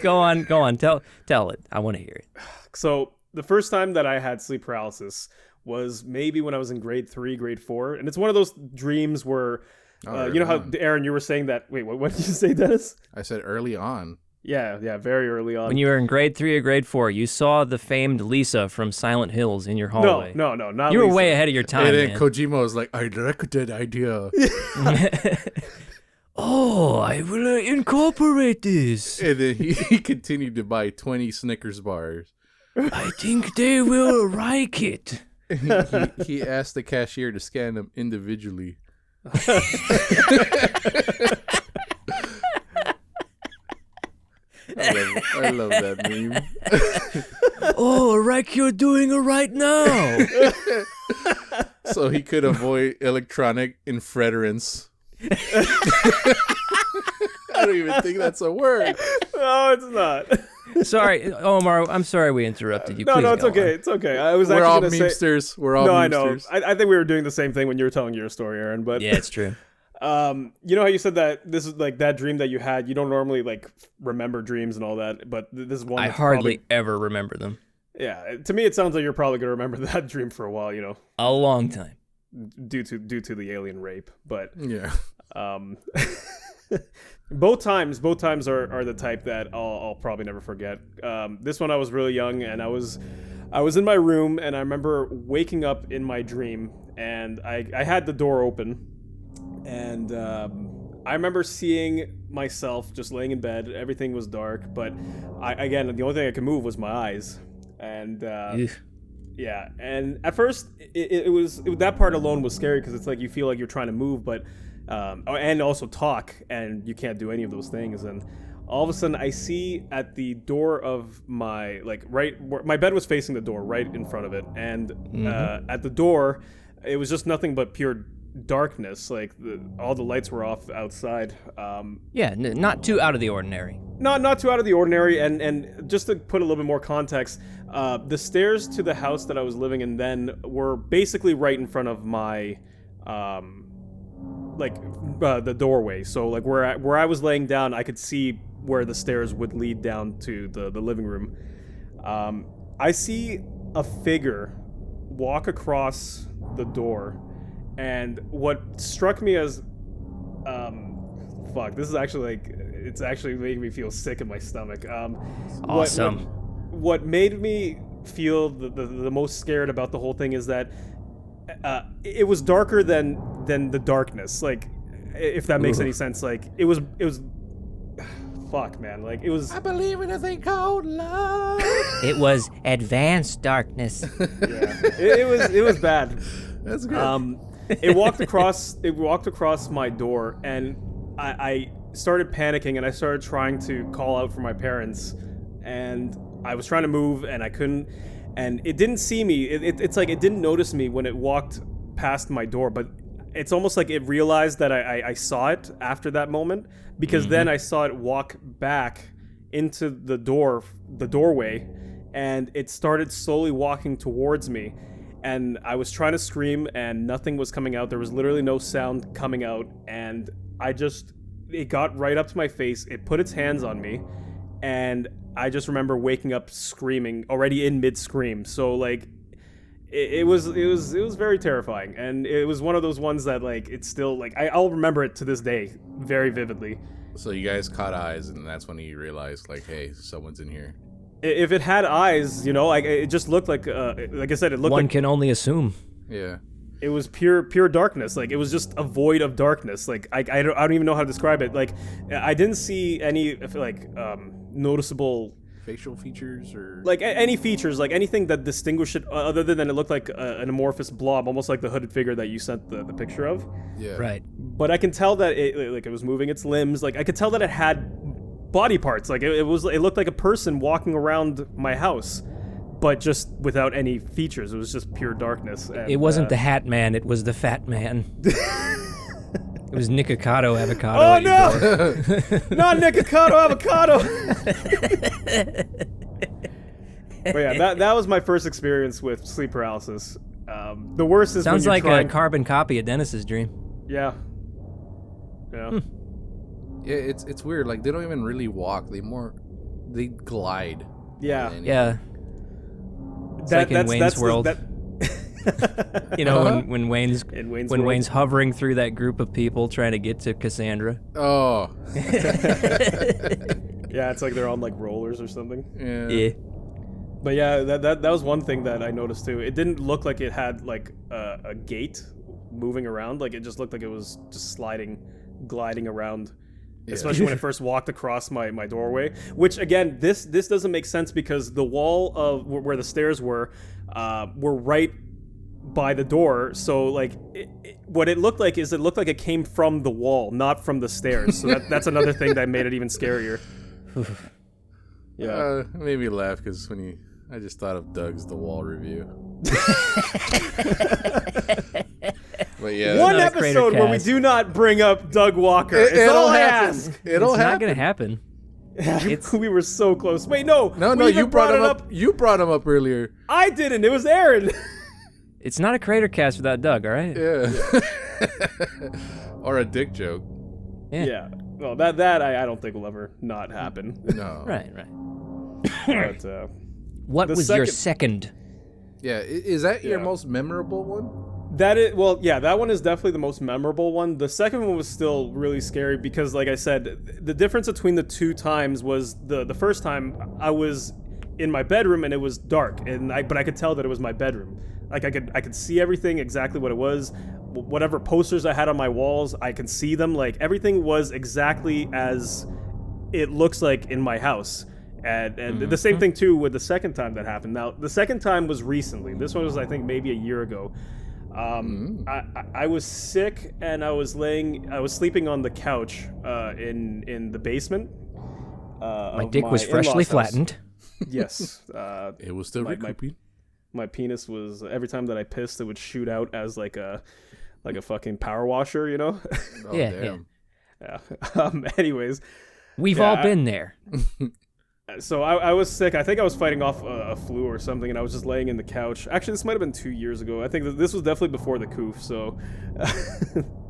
Go on. Tell it. I want to hear it. So the first time that I had sleep paralysis was maybe when I was in grade 3, grade 4, and it's one of those dreams where, you know how Aaron, you were saying that. Wait, what did you say, Dennis? I said early on. Yeah, very early on. When you were in grade 3 or grade 4, you saw the famed Lisa from Silent Hills in your hallway. No, not You were Lisa. way ahead of your time, And then man. Kojima was like, I like that idea. Oh, I will incorporate this. And then he continued to buy 20 Snickers bars. I think they will like it. He asked the cashier to scan them individually. I love that meme. Oh, like you're doing it right now. So he could avoid electronic interference. I don't even think that's a word. No, it's not. Sorry, Omar. I'm sorry we interrupted you. No, Please it's go okay. on. It's okay. I was We're all actually going to say. memesters. We're all No, memesters. I know. I think we were doing the same thing when you were telling your story, Aaron. But Yeah, it's true. you know how you said that this is like that dream that you had. You don't normally like remember dreams and all that, but this is one. I that's hardly probably, ever remember them. Yeah, to me it sounds like you're probably gonna remember that dream for a while. You know, A long time. due to the alien rape. But Yeah. both times are the type that I'll probably never forget. This one I was really young and I was in my room and I remember waking up in my dream and I had the door open and I remember seeing myself just laying in bed. Everything was dark, but the only thing I could move was my eyes. And yeah, and at first that part alone was scary because it's like you feel like you're trying to move, but and also talk, and you can't do any of those things. And all of a sudden, I see at the door of my my bed was facing the door right in front of it, and at the door, it was just nothing but pure darkness. Like all the lights were off outside. Not too out of the ordinary. Not too out of the ordinary, and just to put a little bit more context, the stairs to the house that I was living in then were basically right in front of my the doorway. So like where I was laying down, I could see where the stairs would lead down to the living room. I see a figure walk across the door, and what struck me as this is actually it's actually making me feel sick in my stomach. Awesome. What made me feel the most scared about the whole thing is that it was darker than the darkness. Like, if that makes any sense. Like, it was fuck, man. Like, it was. I believe in a thing called love. It was advanced darkness. Yeah, it was bad. That's good. It walked across my door, and I started panicking, and I started trying to call out for my parents, and I was trying to move, and I couldn't, and it didn't see me. It's like it didn't notice me when it walked past my door, but it's almost like it realized that I saw it after that moment, because then I saw it walk back into the doorway, and it started slowly walking towards me. and I was trying to scream and nothing was coming out. There was literally no sound coming out, and it got right up to my face. It put its hands on me, and I just remember waking up screaming already in mid-scream. So like it was very terrifying, and it was one of those ones that like it's still like I'll remember it to this day very vividly. So you guys caught eyes, and that's when you realized like, hey, someone's in here. If it had eyes, you know, it just looked like I said, it looked One like can only assume. Yeah. it was pure darkness. Like, it was just a void of darkness. Like, I don't even know how to describe it. Like, I didn't see any like noticeable facial features or like any features, like anything that distinguished it, other than it looked like an amorphous blob, almost like the hooded figure that you sent the picture of. Yeah. Right. But I can tell that it was moving its limbs. Like, I could tell that it had body parts. Like, it looked like a person walking around my house, but just without any features. It was just pure darkness. And, it wasn't the Hat Man, it was the Fat Man. It was Nikocado Avocado. Oh no! Not Nikocado Avocado! But yeah, that was my first experience with sleep paralysis. The worst is sounds when you're like a carbon copy of Dennis's dream. Yeah. Yeah. Yeah, it's weird. Like, they don't even really walk. They glide. Yeah. Yeah. It's like in Wayne's World. You know, when Wayne's hovering through that group of people trying to get to Cassandra. Oh. Yeah, it's like they're on like rollers or something. Yeah. But yeah, that was one thing that I noticed too. It didn't look like it had like a gate moving around. Like, it just looked like it was just gliding around. Yeah. Especially when it first walked across my doorway. Which, again, this doesn't make sense because the wall of where the stairs were right by the door. So like what it looked like is it looked like it came from the wall, not from the stairs. So that's another thing that made it even scarier. Yeah. Made me laugh because I just thought of Doug's The Wall review. But yeah, one episode where we do not bring up Doug Walker. It's all I ask. It'll it's happen. not gonna happen. We were so close. Wait, no. You brought him up. You brought him up earlier. I didn't. It was Aaron. It's not a CraterCast without Doug, all right? Yeah. Or a dick joke. Yeah. Well, that I don't think will ever not happen. No. Right. But what was your second? Yeah, is that your most memorable one? That one is definitely the most memorable one. The second one was still really scary because, like I said, the difference between the two times was the first time I was in my bedroom and it was dark, but I could tell that it was my bedroom. Like, I could see everything exactly what it was. Whatever posters I had on my walls, I can see them. Like, everything was exactly as it looks like in my house. And the same thing too with the second time that happened. Now, the second time was recently. This one was, I think, maybe a year ago. I was sick and I was sleeping on the couch in the basement. My dick was freshly flattened. Yes. It was still recouping. My penis was, every time that I pissed, it would shoot out as like a fucking power washer, you know? Oh, yeah, damn. Yeah. Anyways. We've all been there. So I was sick. I think I was fighting off a flu or something, and I was just laying in the couch. Actually, this might have been 2 years ago. I think this was definitely before the coof. So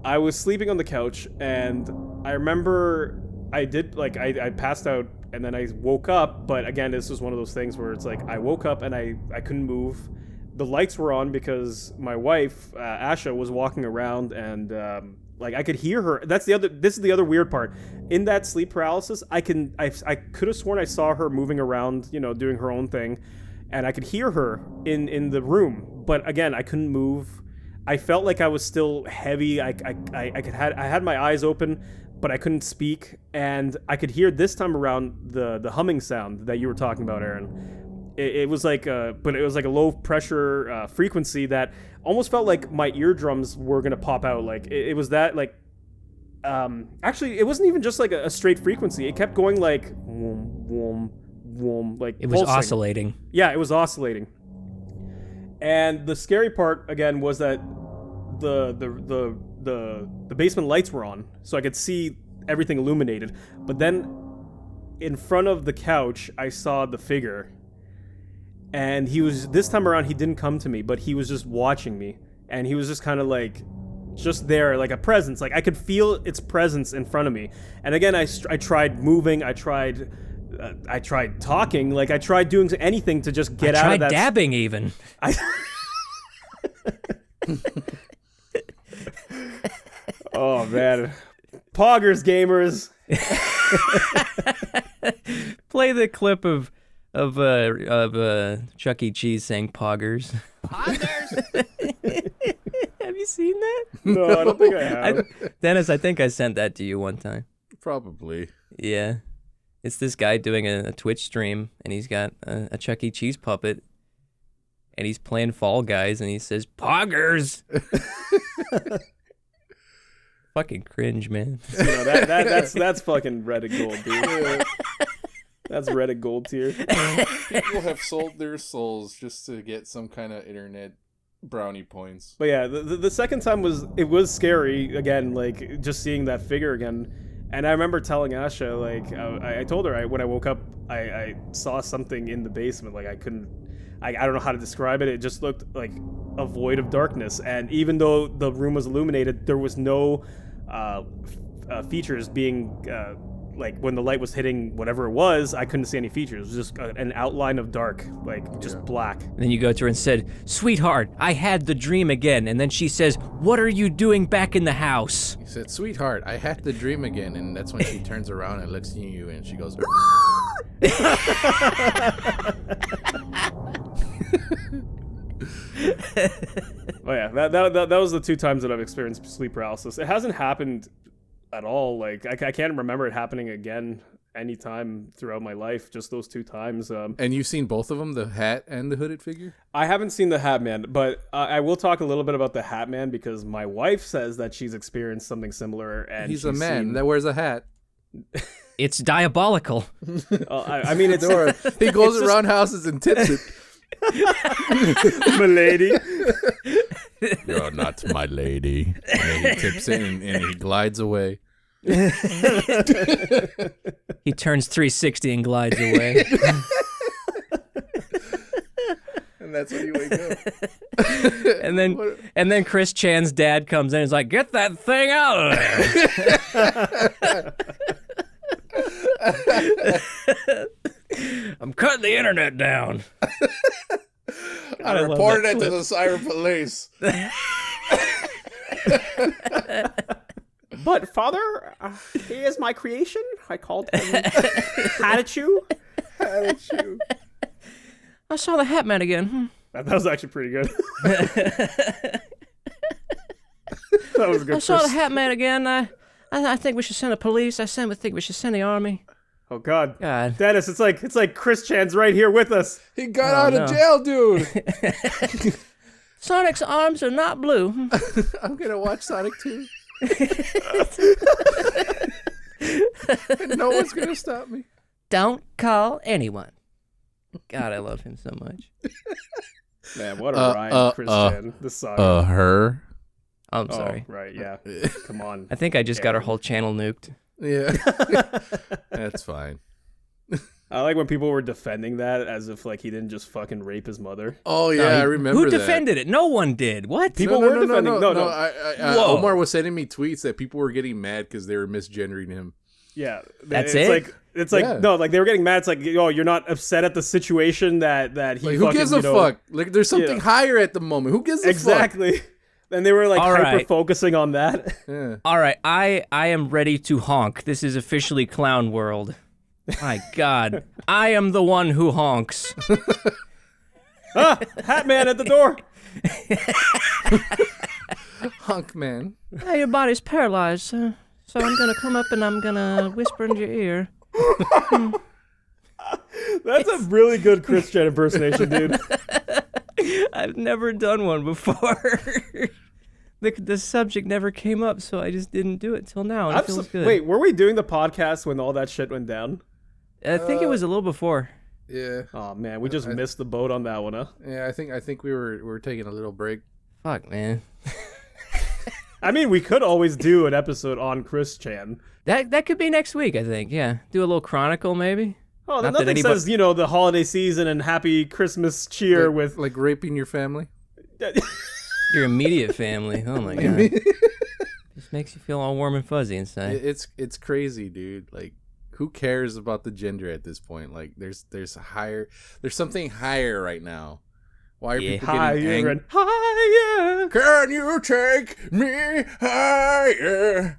I was sleeping on the couch, and I remember I passed out, and then I woke up. But again, this was one of those things where it's like I woke up and I couldn't move. The lights were on because my wife Asha was walking around, and like, I could hear her. This is the other weird part. In that sleep paralysis, I could have sworn I saw her moving around, you know, doing her own thing, and I could hear her in the room. But again, I couldn't move. I felt like I was still heavy. I had my eyes open, but I couldn't speak, and I could hear this time around the humming sound that you were talking about, Aaron. It was like a low pressure frequency that almost felt like my eardrums were gonna pop out. Like, it was that, like, actually, it wasn't even just like a straight frequency. It kept going like whoom, whoom, whoom, like it was pulsing. oscillating. Yeah, it was oscillating. And the scary part again was that the basement lights were on, so I could see everything illuminated. But then in front of the couch, I saw the figure. And this time around, he didn't come to me, but he was just watching me. And he was just kind of like, just there, like a presence. Like I could feel its presence in front of me. And again, I tried moving. I tried talking. Like I tried doing anything to just get out of that. I tried dabbing even. Oh man, poggers, gamers. Play the clip of Chuck E. Cheese saying poggers. Poggers. Have you seen that? No, I don't think I have. Dennis, I think I sent that to you one time. Probably. Yeah. It's this guy doing a Twitch stream, and he's got a Chuck E. Cheese puppet, and he's playing Fall Guys, and he says, poggers! Fucking cringe, man. You know, that's fucking Reddit gold, dude. That's Reddit gold tier. People have sold their souls just to get some kind of internet brownie points. But yeah, the second time was scary again, like just seeing that figure again. And I remember telling Asha, like I told her when I woke up, I saw something in the basement. Like I don't know how to describe it. It just looked like a void of darkness. And even though the room was illuminated, there was no features being like when the light was hitting whatever it was, I couldn't see any features. It was just an outline of dark, like just black. And then you go to her and said, sweetheart, I had the dream again. And then she says, what are you doing back in the house? He said, sweetheart, I had the dream again. And that's when she turns around and looks at you and she goes, Oh yeah, that was the 2 times that I've experienced sleep paralysis. It hasn't happened at all. Like I can't remember it happening again any time throughout my life. Just those 2 times. And you've seen both of them, the hat and the hooded figure? I haven't seen the Hat Man, but I will talk a little bit about the Hat Man because my wife says that she's experienced something similar. And he's a man that wears a hat. It's diabolical. I mean, it's he goes around houses and tips it. My lady. You're not my lady. And then he tips it and he glides away. He turns 360 and glides away. And that's when you wake up. and then Chris Chan's dad comes in and is like, get that thing out of there. I'm cutting the internet down. I reported it to the cyber police. But father, he is my creation. I called him Hatachu. Hatachu. I saw the Hat Man again. That was actually pretty good. That was good. I saw the Hat Man again. I think we should send the police. I think we should send the army. Oh God, God, Dennis, it's like Chris Chan's right here with us. He got out of jail, dude. Sonic's arms are not blue. I'm gonna watch Sonic 2. And no one's gonna stop me. Don't call anyone. God, I love him so much. Man, what a ride, Chris Chan. This song. Her. Oh, I'm sorry. Right, yeah. Come on. I think I just got our whole channel nuked. Yeah. That's fine. I like when people were defending that as if like he didn't just fucking rape his mother. Oh yeah, I remember Who that. defended it? No one did. What? People were defending. No. Omar was sending me tweets that people were getting mad because they were misgendering him. Yeah, That's it's like no, like they were getting mad. It's like, oh, you're not upset at the situation that he. Like, who gives a fuck? Like, there's something higher at the moment. Who gives a fuck? Exactly. And they were like All hyper right. focusing on that. Yeah. All right, I am ready to honk. This is officially Clown World. My God, I am the one who honks. Hat Man at the door. Hunk man. Hey, your body's paralyzed, so I'm gonna come up and I'm gonna whisper in your ear. That's a really good Chris Chan impersonation, dude. I've never done one before. The subject never came up, so I just didn't do it till now, and it feels good. Wait, were we doing the podcast when all that shit went down? I think it was a little before. Yeah. Oh man, we just missed the boat on that one, huh? Yeah, I think we were taking a little break. Fuck, man. I mean, we could always do an episode on Chris Chan. That could be next week, I think. Yeah, do a little chronicle maybe. Oh, then nothing says, the holiday season and happy Christmas cheer with... Like raping your family? Your immediate family. Oh, my God. Just makes you feel all warm and fuzzy inside. It's crazy, dude. Like, who cares about the gender at this point? Like, there's something higher right now. Why are people getting angry? Higher. Can you take me higher?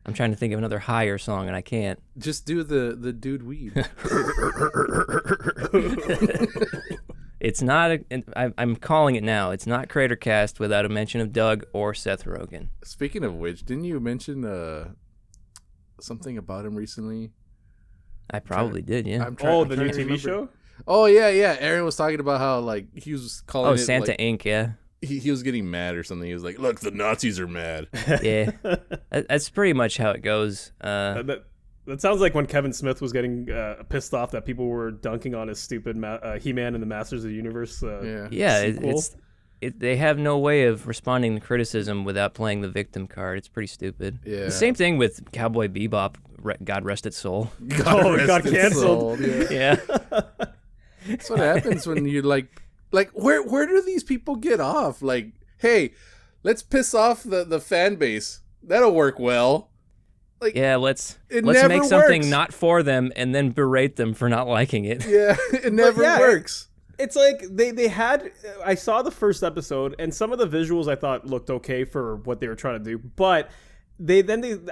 I'm trying to think of another higher song, and I can't. Just do the dude weed. It's not. I'm calling it now. It's not CraterCast without a mention of Doug or Seth Rogen. Speaking of which, didn't you mention something about him recently? I probably did, yeah. The new TV show? Oh, yeah. Aaron was talking about how, like, he was calling it... Santa like, Inc., yeah. He was getting mad or something. He was like, look, the Nazis are mad. Yeah. That's pretty much how it goes. That sounds like when Kevin Smith was getting pissed off that people were dunking on his stupid He-Man and the Masters of the Universe they have no way of responding to criticism without playing the victim card. It's pretty stupid. Yeah. The same thing with Cowboy Bebop, God rest its soul. It got canceled. Yeah. That's what happens when you're like where do these people get off? Like, hey, let's piss off the fan base. That'll work well. Like, yeah, let's never make something works. not for them and then berate them for not liking it. Yeah, it never works. It's like they had. I saw the first episode, and some of the visuals I thought looked okay for what they were trying to do, but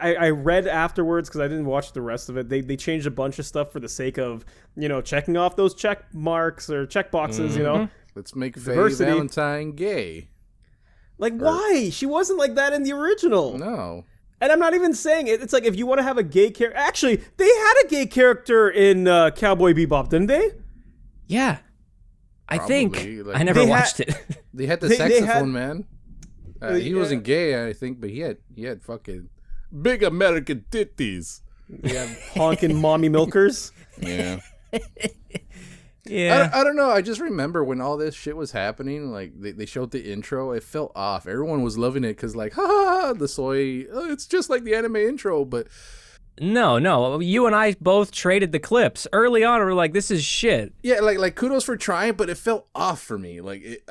I read afterwards because I didn't watch the rest of it. They changed a bunch of stuff for the sake of checking off those check marks or check boxes. Let's make Faye Valentine gay. Like, why? She wasn't like that in the original. No. And I'm not even saying it. It's like if you want to have a gay character. Actually, they had a gay character in Cowboy Bebop, didn't they? Yeah. I think. Like, I never watched it. They had the saxophone man. He wasn't gay, I think, but he had fucking big American titties. Yeah, honking mommy milkers. Yeah. Yeah. I don't know. I just remember when all this shit was happening, like, they showed the intro, it felt off. Everyone was loving it because, like, ha, the soy, it's just like the anime intro, but... No. You and I both traded the clips. Early on, we were like, this is shit. Yeah, like kudos for trying, but it felt off for me. Like, it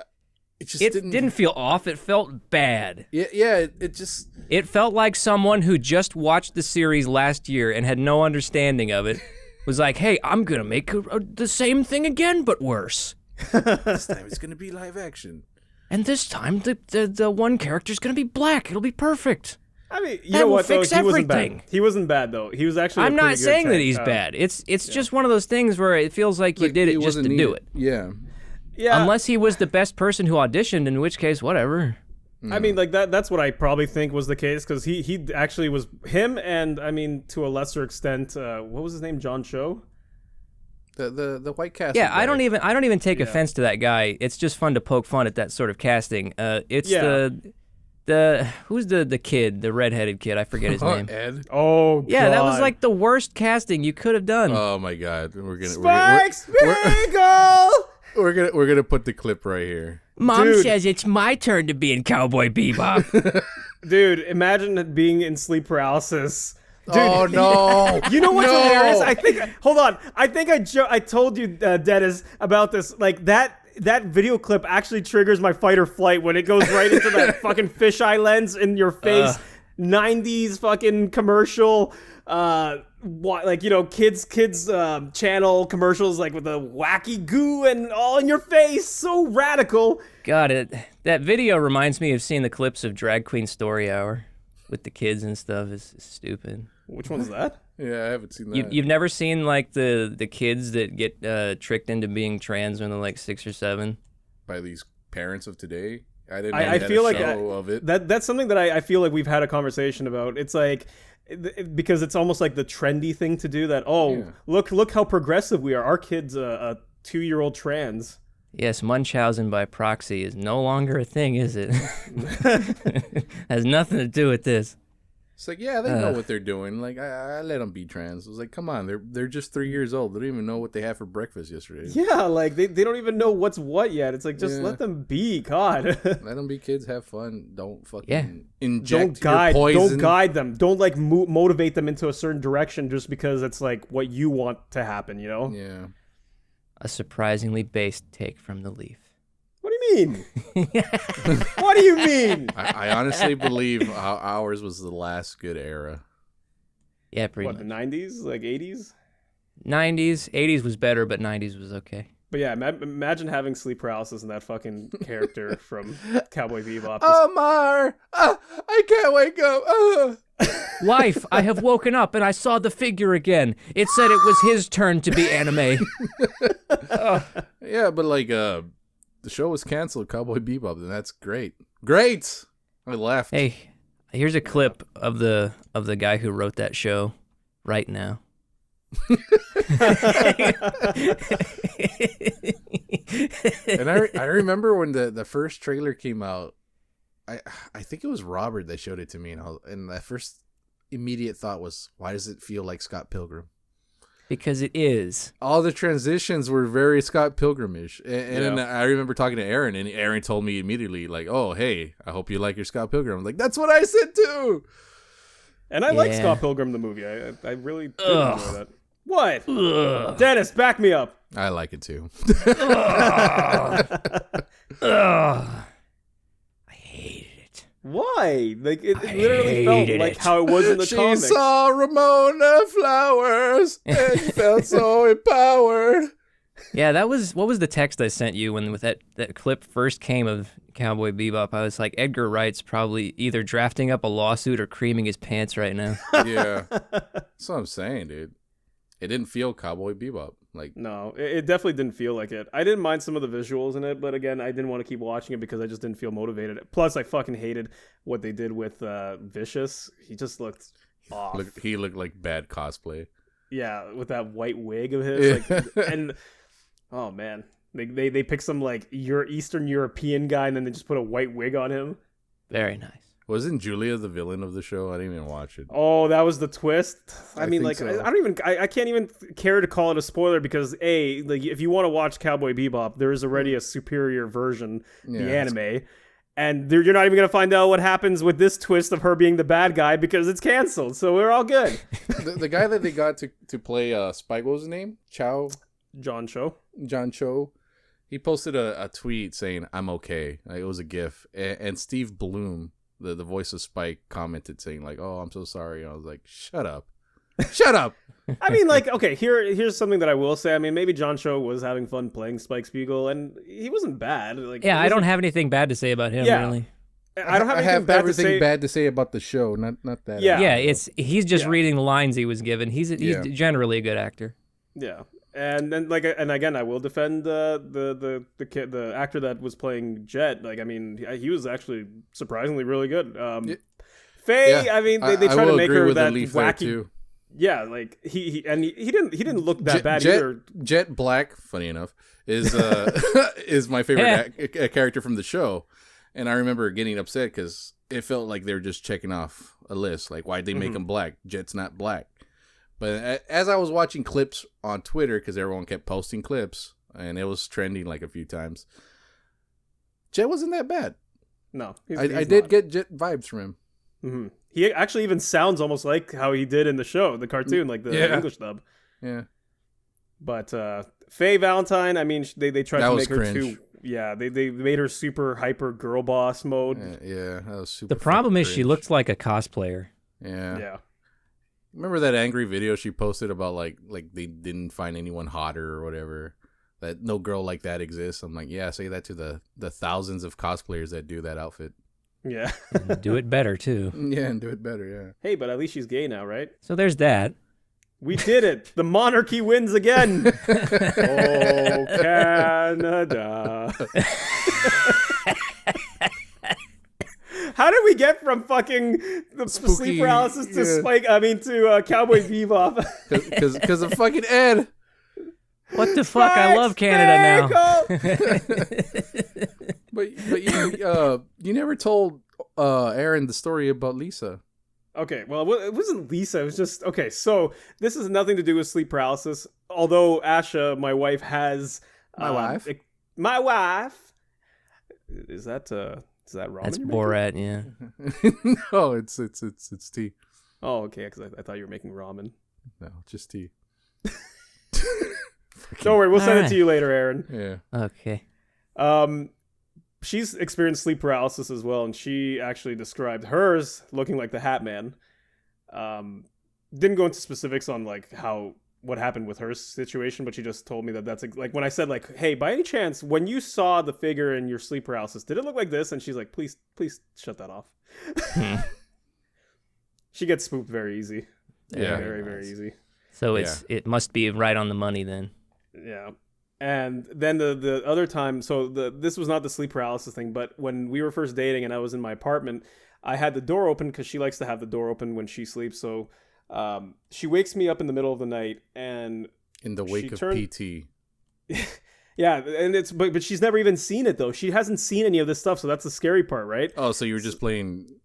just didn't feel off. It felt bad. Yeah, it just... It felt like someone who just watched the series last year and had no understanding of it was like, hey, I'm going to make the same thing again, but worse. This time it's going to be live action. And this time, the one character's going to be black. It'll be perfect. I mean, you know what, though? He wasn't bad. He wasn't bad, though. He was actually I'm not saying that he's bad. It's just one of those things where it feels like you did it just to do it. Yeah. Unless he was the best person who auditioned, in which case, whatever. I mean, like, that's what I probably think was the case, because he actually was him, and, I mean, to a lesser extent, what was his name? John Cho? The white cast. Yeah, guy. I don't even take offense to that guy. It's just fun to poke fun at that sort of casting. It's who's the kid, the redheaded kid? I forget his name. Ed. Oh, yeah, God. That was like the worst casting you could have done. Oh my God, we're gonna put the clip right here. Mom says it's my turn to be in Cowboy Bebop. Dude, imagine being in sleep paralysis. Dude, oh no! You know what's hilarious? Hold on. I think I told you, Dennis, about this. Like that video clip actually triggers my fight or flight when it goes right into that fucking fisheye lens in your face. 90s fucking commercial. Kids channel commercials, like with the wacky goo and all in your face. So radical. God, that video reminds me of seeing the clips of Drag Queen Story Hour with the kids and stuff. It's stupid. Which one's that? Yeah, I haven't seen that. You've never seen like the kids that get tricked into being trans when they're like 6 or 7 by these parents of today. I feel like that's something that I feel like we've had a conversation about. It's like, because it's almost like the trendy thing to do that. Look how progressive we are. Our kid's a 2-year-old trans. Yes, Munchausen by proxy is no longer a thing, is it? Has nothing to do with this. It's like, yeah, they know what they're doing. Like, I let them be trans. I was like, come on, they're just 3 years old. They don't even know what they had for breakfast yesterday. Yeah, like they don't even know what's what yet. It's like, just let them be. God, let them be kids. Have fun. Don't fucking inject your poison. Don't guide them. Don't like motivate them into a certain direction just because it's like what you want to happen. You know? Yeah. A surprisingly based take from the Leaf. What do you mean? What do you mean? I honestly believe ours was the last good era. Yeah, pretty much. The 90s? Like 80s? 90s. 80s was better, but 90s was okay. But yeah, imagine having sleep paralysis and that fucking character from Cowboy Bebop. Omar! I can't wake up! Wife, I have woken up and I saw the figure again. It said it was his turn to be anime. Yeah, but like, the show was canceled, Cowboy Bebop, and that's great. Great! I laughed. Hey, here's a clip of the guy who wrote that show right now. And I remember when the first trailer came out, I think it was Robert that showed it to me, and the first immediate thought was, why does it feel like Scott Pilgrim? Because it is. All the transitions were very Scott Pilgrim-ish. And then I remember talking to Aaron, and Aaron told me immediately, like, oh, hey, I hope you like your Scott Pilgrim. I'm like, that's what I said too! And I like Scott Pilgrim, the movie. I really did enjoy that. What? Ugh. Dennis, back me up. I like it too. I hated it. Why? Like it literally felt like how it was in the comics. She saw Ramona Flowers and felt so empowered. Yeah, what was the text I sent you when that clip first came of Cowboy Bebop? I was like, Edgar Wright's probably either drafting up a lawsuit or creaming his pants right now. Yeah. That's what I'm saying, dude. It didn't feel Cowboy Bebop. Like, no, it definitely didn't feel like it. I didn't mind some of the visuals in it, but again, I didn't want to keep watching it because I just didn't feel motivated. Plus, I fucking hated what they did with Vicious. He just looked off. He looked like bad cosplay. Yeah, with that white wig of his. Like, and oh man, they picked some like Eastern European guy and then they just put a white wig on him. Very nice. Wasn't Julia the villain of the show? I didn't even watch it. Oh, that was the twist. I mean, like, so. I can't even care to call it a spoiler because like, if you want to watch Cowboy Bebop, there is already a superior version, the anime, and you're not even gonna find out what happens with this twist of her being the bad guy because it's canceled. So we're all good. the guy that they got to play Spike, what was his name? John Cho. He posted a tweet saying, "I'm okay." Like, it was a GIF, and Steve Bloom, the voice of Spike, commented saying like, "Oh, I'm so sorry." And I was like, "Shut up, shut up." I mean, like, okay, here's something that I will say. I mean, maybe John Cho was having fun playing Spike Spiegel, and he wasn't bad. Like, yeah, I don't have anything bad to say about him. Really. I don't have anything bad to say about the show. Not that. Yeah, he's just reading the lines he was given. He's generally a good actor. Yeah. And then, like, and again, I will defend the actor that was playing Jet. Like, I mean, he was actually surprisingly really good. Faye, I mean, they try to make her that wacky. Too. Yeah, like he didn't look that bad either. Jet Black, funny enough, is is my favorite character from the show, and I remember getting upset because it felt like they were just checking off a list. Like, why'd they make him black? Jet's not black. But as I was watching clips on Twitter, because everyone kept posting clips, and it was trending like a few times, Jet wasn't that bad. No. I did get Jet vibes from him. Mm-hmm. He actually even sounds almost like how he did in the show, the cartoon, like the English dub. Yeah. But Faye Valentine, I mean, they tried to make her cringe. too... Yeah, they made her super hyper girl boss mode. Yeah, that was super. The problem is cringe. she looked like a cosplayer. Yeah. Remember that angry video she posted about like they didn't find anyone hotter or whatever? That no girl like that exists. I'm like, yeah, say that to the thousands of cosplayers that do that outfit. Yeah. And do it better too. Yeah, and do it better, yeah. Hey, but at least she's gay now, right? So there's that. We did it. The monarchy wins again. Oh, Canada. How did we get from fucking the sleep paralysis to Spike? I mean, to Cowboy Bebop. Because of fucking Ed. What the fuck? I love Canada now. But you never told Aaron the story about Lisa. Okay, well, it wasn't Lisa. It was just okay. So this has nothing to do with sleep paralysis. Although Asha, my wife, has my wife. Is that ramen? That's Borat, yeah. No, it's tea. Oh, okay. Because I thought you were making ramen. No, just tea. Don't worry, we'll send it to you later, Aaron. Yeah. Okay. She's experienced sleep paralysis as well, and she actually described hers looking like the Hat Man. Didn't go into specifics on like what happened with her situation, but she just told me that that's like when I said like, hey, by any chance, when you saw the figure in your sleep paralysis, did it look like this? And she's like, please shut that off. She gets spooked very easy. Yeah, very, very easy. So it must be right on the money then. Yeah. And then the other time, so this was not the sleep paralysis thing, but when we were first dating and I was in my apartment, I had the door open because she likes to have the door open when she sleeps. So she wakes me up in the middle of the night, and in the wake of PT. Yeah, and but she's never even seen it though. She hasn't seen any of this stuff, so that's the scary part, right? Oh, so you were just playing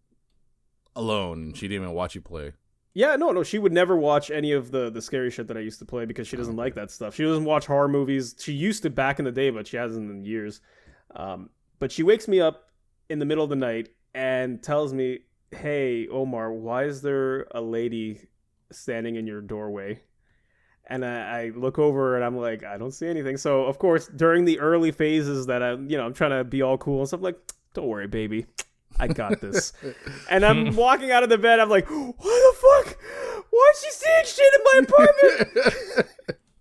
alone. She didn't even watch you play. Yeah, no, she would never watch any of the scary shit that I used to play because she doesn't like that stuff. She doesn't watch horror movies. She used to back in the day, but she hasn't in years. But she wakes me up in the middle of the night and tells me, hey, Omar, why is there a lady standing in your doorway? And I look over and I'm like, I don't see anything. So, of course, during the early phases that I'm trying to be all cool and stuff, like, don't worry, baby. I got this. And I'm walking out of the bed. I'm like, what the fuck? Why is she seeing shit in my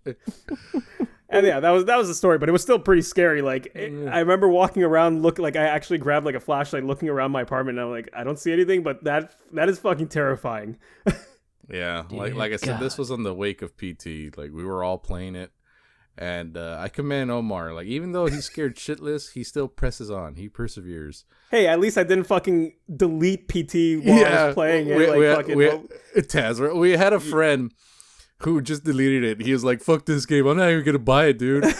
apartment? And yeah, that was the story, but it was still pretty scary. Like, I remember walking around, I actually grabbed like a flashlight, looking around my apartment, and I'm like, I don't see anything, but that is fucking terrifying. Yeah, like I said, this was on the wake of PT. Like, we were all playing it. And I commend Omar. Like, even though he's scared shitless, he still presses on. He perseveres. Hey, at least I didn't fucking delete PT while I was playing it. Taz, we had a friend who just deleted it. He was like, fuck this game. I'm not even going to buy it, dude. It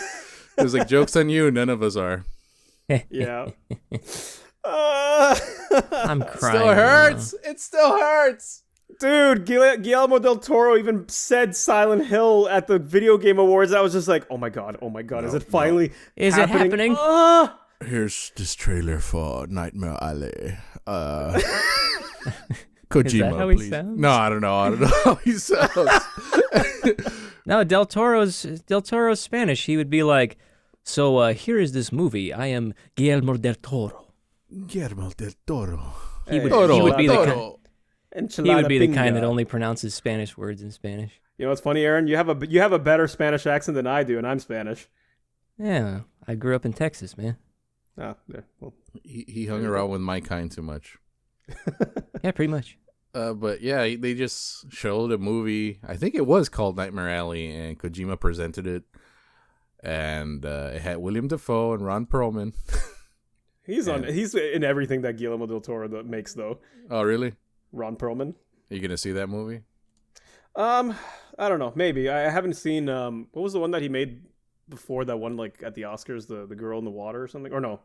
was like, joke's on you. None of us are. Yeah. I'm crying. Still hurts. It still hurts. Dude, Guillermo del Toro even said Silent Hill at the Video Game Awards. I was just like, oh my god, is it finally happening? Is it happening? Here's this trailer for Nightmare Alley. Kojima, is that how he please. Sounds? No, I don't know how he sounds. No, Del Toro's Spanish. He would be like, so here is this movie. I am Guillermo del Toro. Guillermo del Toro. He would be the kind that only pronounces Spanish words in Spanish. You know what's funny, Aaron? You have a better Spanish accent than I do, and I'm Spanish. Yeah, I grew up in Texas, man. Oh, yeah. Well, he hung around with my kind too much. Yeah, pretty much. But yeah, they just showed a movie. I think it was called Nightmare Alley, and Kojima presented it. And it had William Dafoe and Ron Perlman. He's in everything that Guillermo del Toro makes, though. Oh, really? Ron Perlman. Are you gonna see that movie? I don't know. Maybe I haven't seen. What was the one that he made before that one? Like at the Oscars, the girl in the water or something? Or no?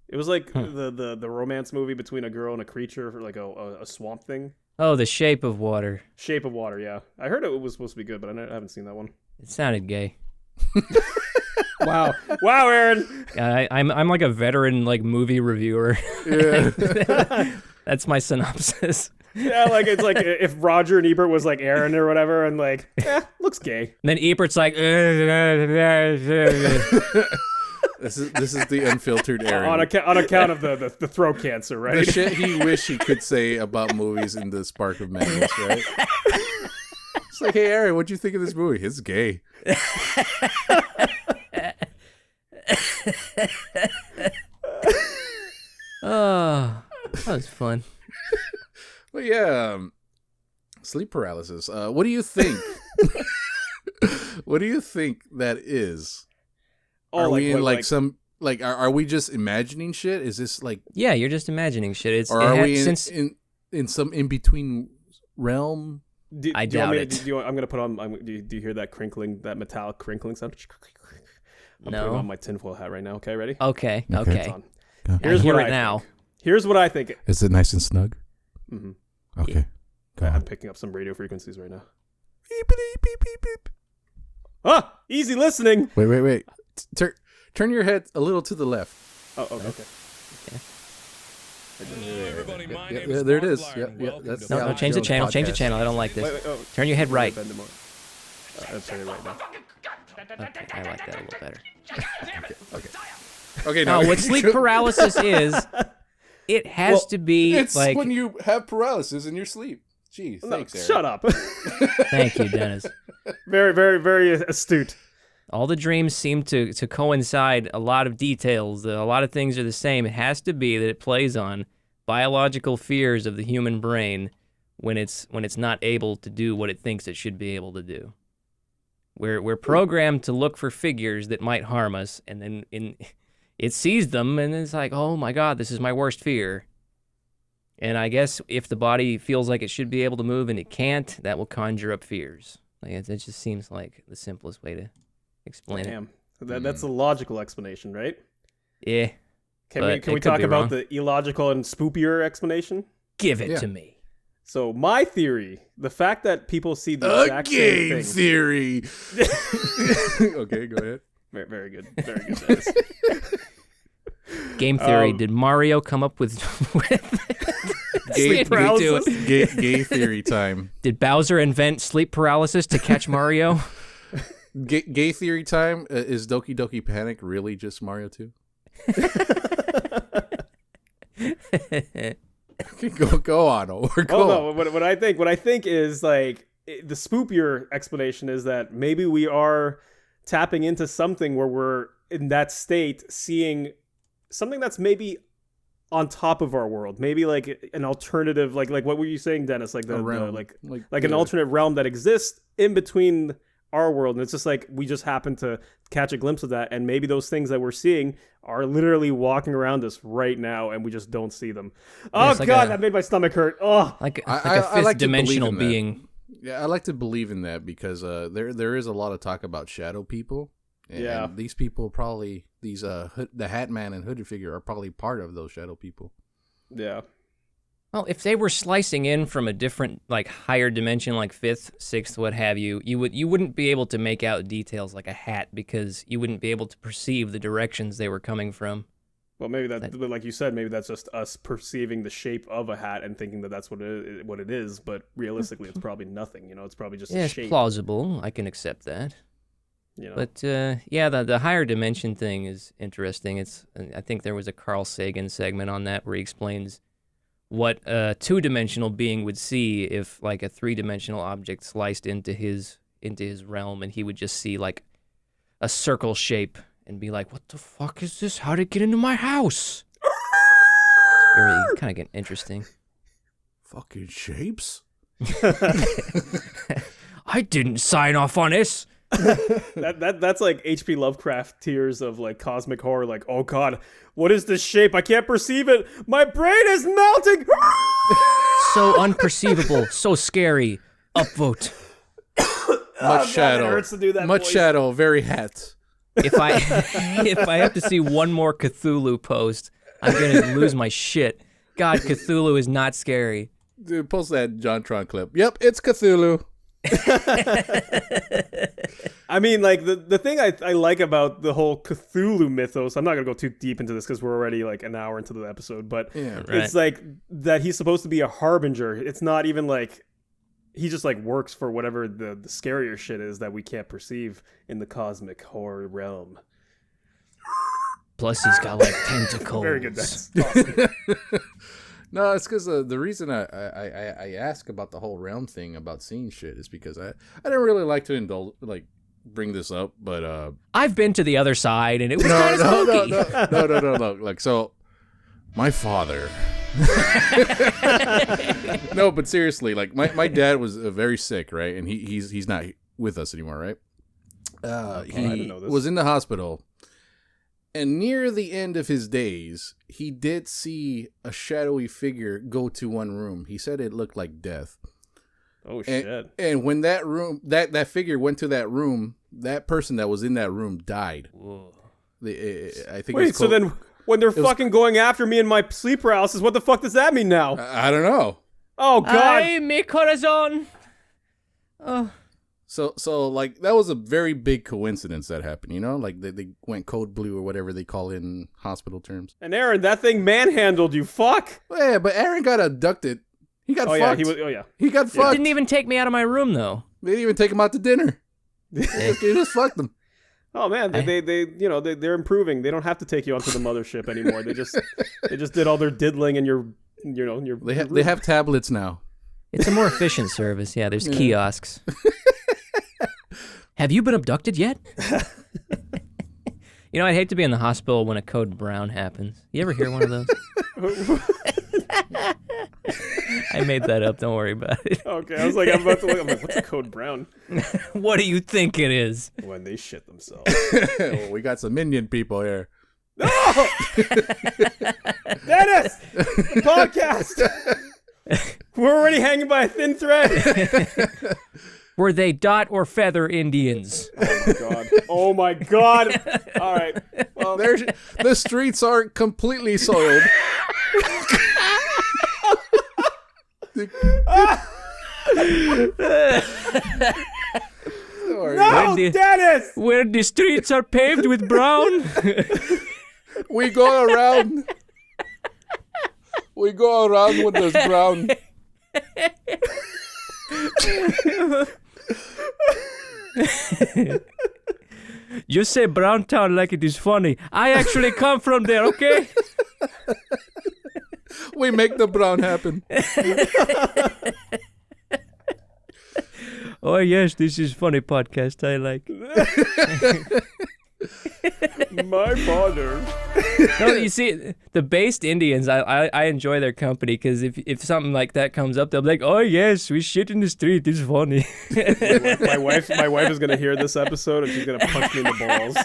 It was like the romance movie between a girl and a creature, for like a swamp thing. Oh, The Shape of Water. Shape of Water. Yeah, I heard it was supposed to be good, but I haven't seen that one. It sounded gay. Wow, Aaron. I'm like a veteran movie reviewer. Yeah. That's my synopsis. Yeah, it's like if Roger and Ebert was like Aaron or whatever, and looks gay. And then Ebert's like, This is the unfiltered Aaron. On account of the throat cancer, right? The shit he wish he could say about movies in the Spark of Madness, right? It's like, hey Aaron, what'd you think of this movie? It's gay. Oh, that was fun. Well, yeah, sleep paralysis. What do you think? What do you think that is? Are we in some are we just imagining shit? Is this like? Yeah, you're just imagining shit. Or are we in some in between realm? I doubt it. I'm gonna put on. Do you hear that crinkling, that metallic crinkling sound? I'm putting on my tinfoil hat right now. Okay, ready? Okay. It's on. Here's what I now. Here's what I think. Is it nice and snug? Mm-hmm. Okay. I'm picking up some radio frequencies right now. Beep, beep, beep, beep, beep. Ah, easy listening. Wait. Turn your head a little to the left. Oh, okay. Yeah, there it is. Yeah, that's No, change the channel. Change the channel. I don't like this. Wait, Turn your head right. I'm turning right now. Okay, I like that a little better. Okay. No, what sleep paralysis is, it has to be it's like. when you have paralysis in your sleep. Jeez, thanks, Aaron. Shut up. Thank you, Dennis. Very, very, very astute. All the dreams seem to coincide. A lot of details. A lot of things are the same. It has to be that it plays on biological fears of the human brain when it's not able to do what it thinks it should be able to do. We're programmed to look for figures that might harm us, and then it sees them, and it's like, oh my God, this is my worst fear. And I guess if the body feels like it should be able to move and it can't, that will conjure up fears. Like it just seems like the simplest way to explain it. That's a logical explanation, right? Yeah. Can we talk about the illogical and spoopier explanation? Give it to me. So my theory, the fact that people see the exact same thing. Theory. Okay, go ahead. Very, very good. Very good, Dennis. Game theory. Did Mario come up with sleep paralysis? Gay theory time. Did Bowser invent sleep paralysis to catch Mario? Gay theory time. Is Doki Doki Panic really just Mario 2? Go on. What I think is like the spoopier explanation is that maybe we are tapping into something where we're in that state, seeing something that's maybe on top of our world, maybe like an alternative, like what were you saying, Dennis? Like an alternate realm that exists in between our world, and it's just like we just happen to catch a glimpse of that, and maybe those things that we're seeing are literally walking around us right now, and we just don't see them. Oh God, that made my stomach hurt. Oh, like a fifth dimensional being. Yeah, I like to believe in that because there is a lot of talk about shadow people. And these people probably, the Hat Man and Hooded Figure are probably part of those shadow people. Yeah. Well, if they were slicing in from a different, like, higher dimension, like fifth, sixth, what have you, you wouldn't be able to make out details like a hat because you wouldn't be able to perceive the directions they were coming from. Well, maybe but like you said, maybe that's just us perceiving the shape of a hat and thinking that that's what it is. But realistically, it's probably nothing. You know, it's probably just a shape. It's plausible. I can accept that. You know. But the higher dimension thing is interesting. I think there was a Carl Sagan segment on that where he explains what a two-dimensional being would see if like a three-dimensional object sliced into his realm, and he would just see like a circle shape and be like, "What the fuck is this? How did it get into my house?" Very kind of get interesting. Fucking shapes. I didn't sign off on this. That's like H.P. Lovecraft tears of like cosmic horror. Like, oh God, what is this shape? I can't perceive it. My brain is melting. So unperceivable, so scary. Upvote. Much shadow. God, it hurts to do that Much voice. shadow. Very hat. If I have to see one more Cthulhu post, I'm gonna lose my shit. God, Cthulhu is not scary. Dude, post that JonTron clip. Yep, it's Cthulhu. I mean, like the thing I like about the whole Cthulhu mythos, I'm not gonna go too deep into this because we're already like an hour into the episode, but it's like that he's supposed to be a harbinger. It's not even like he just like works for whatever the scarier shit is that we can't perceive in the cosmic horror realm. Plus, he's got like tentacles. Very good. That's awesome. No, it's because the reason I ask about the whole realm thing about seeing shit is because I didn't really like to bring this up, but I've been to the other side and it was kind of spooky. No. Like, so my father. No, but seriously, like my dad was very sick, right? And he's not with us anymore, right? He was in the hospital. And near the end of his days, he did see a shadowy figure go to one room. He said it looked like death. Oh, shit. And when that room, that figure went to that room, that person that was in that room died. Whoa. I think. Wait, so then when they're fucking going after me in my sleep paralysis, what the fuck does that mean now? I don't know. Oh God! Ay, mi corazón. Oh. So like that was a very big coincidence that happened, you know? Like they went code blue or whatever they call it in hospital terms. And Aaron, that thing manhandled you. Fuck. Yeah, but Aaron got abducted. He got fucked. He got fucked. Didn't even take me out of my room though. They didn't even take him out to dinner. They just fucked him. Oh man, they're improving. They don't have to take you onto the mothership anymore. They just did all their diddling in your They have tablets now. It's a more efficient service. Yeah, there's kiosks. Have you been abducted yet? You know, I'd hate to be in the hospital when a code brown happens. You ever hear one of those? I made that up. Don't worry about it. Okay, I was like, I'm about to look. I'm like, what's a code brown? What do you think it is? When they shit themselves. Well, we got some Indian people here. No! Dennis! The podcast! We're already hanging by a thin thread. Were they dot or feather Indians? Oh my God. Oh my God. All right. Well, the streets are completely soiled. No, Dennis! Where the streets are paved with brown. We go around when there's brown. You say Brown Town like it is funny. I actually come from there, okay? We make the brown happen. Oh yes, this is funny podcast. I like. My father. No, you see, the based Indians, I enjoy their company because if something like that comes up, they'll be like, "Oh yes, we shit in the street. It's funny." my wife is gonna hear this episode and she's gonna punch me in the balls.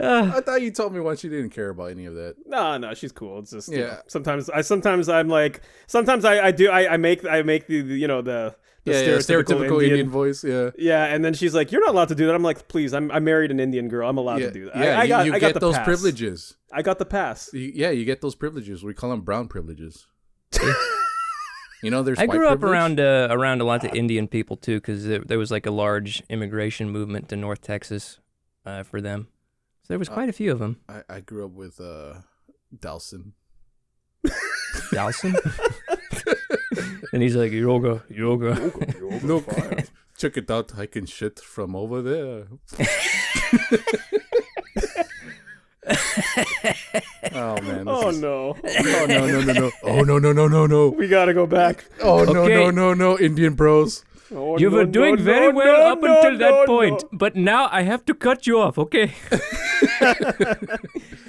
I thought you told me once you didn't care about any of that. No, she's cool. It's just you know, sometimes I'm like I make the stereotypical Indian voice. Yeah, and then she's like, "You're not allowed to do that." I'm like, "Please, I married an Indian girl. I'm allowed to do that." Yeah, I got those privileges. I got the pass. You get those privileges. We call them brown privileges. You know, there's. I grew up around a lot of Indian people too, because there was like a large immigration movement to North Texas for them. So there was quite a few of them. I grew up with Dalson. Dalson? And he's like, yoga. Look, check it out. I can shit from over there. Oh man. Oh no. Oh no. We gotta go back. Oh no. Indian bros. Oh, you were doing very well up until that point, but now I have to cut you off, okay?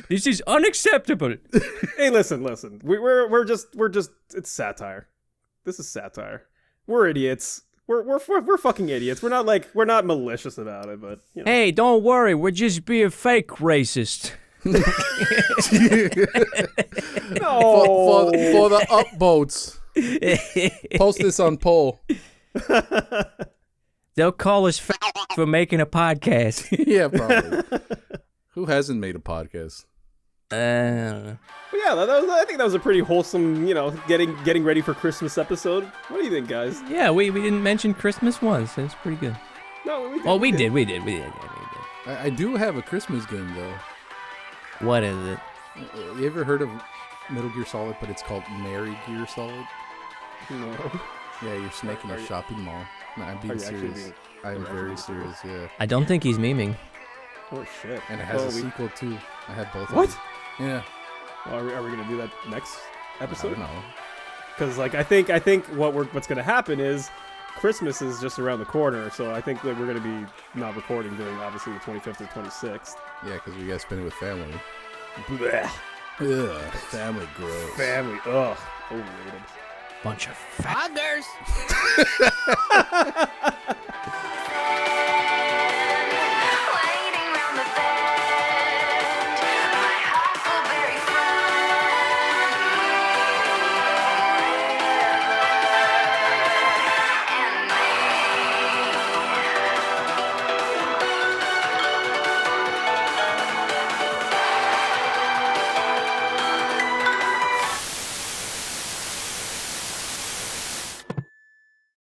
This is unacceptable. Hey, listen. We're just it's satire. This is satire. We're idiots. We're fucking idiots. We're not malicious about it, but you know. Hey, don't worry. We're just being fake racist. No. For the upvotes. Post this on poll. They'll call us fat for making a podcast. Yeah, probably. Who hasn't made a podcast? I don't know. But yeah, I think that was a pretty wholesome, getting ready for Christmas episode. What do you think, guys? Yeah, we didn't mention Christmas once. It's pretty good. No, we did. Well, we did. I do have a Christmas game though. What is it? You ever heard of Metal Gear Solid, but it's called Mary Gear Solid? No. Yeah, you're snaking a shopping mall. No, I'm being serious. I'm very serious, yeah. I don't think he's memeing. Oh, shit. And it has a sequel, too. I had both what? of them. Yeah. Well, are we going to do that next episode? I don't know. Because, I think what's going to happen is Christmas is just around the corner, so I think that we're going to be not recording during, obviously, the 25th or 26th. Yeah, because we got to spend it with family. Blech. Ugh, family gross. Family, ugh. Overrated. Bunch of fathers.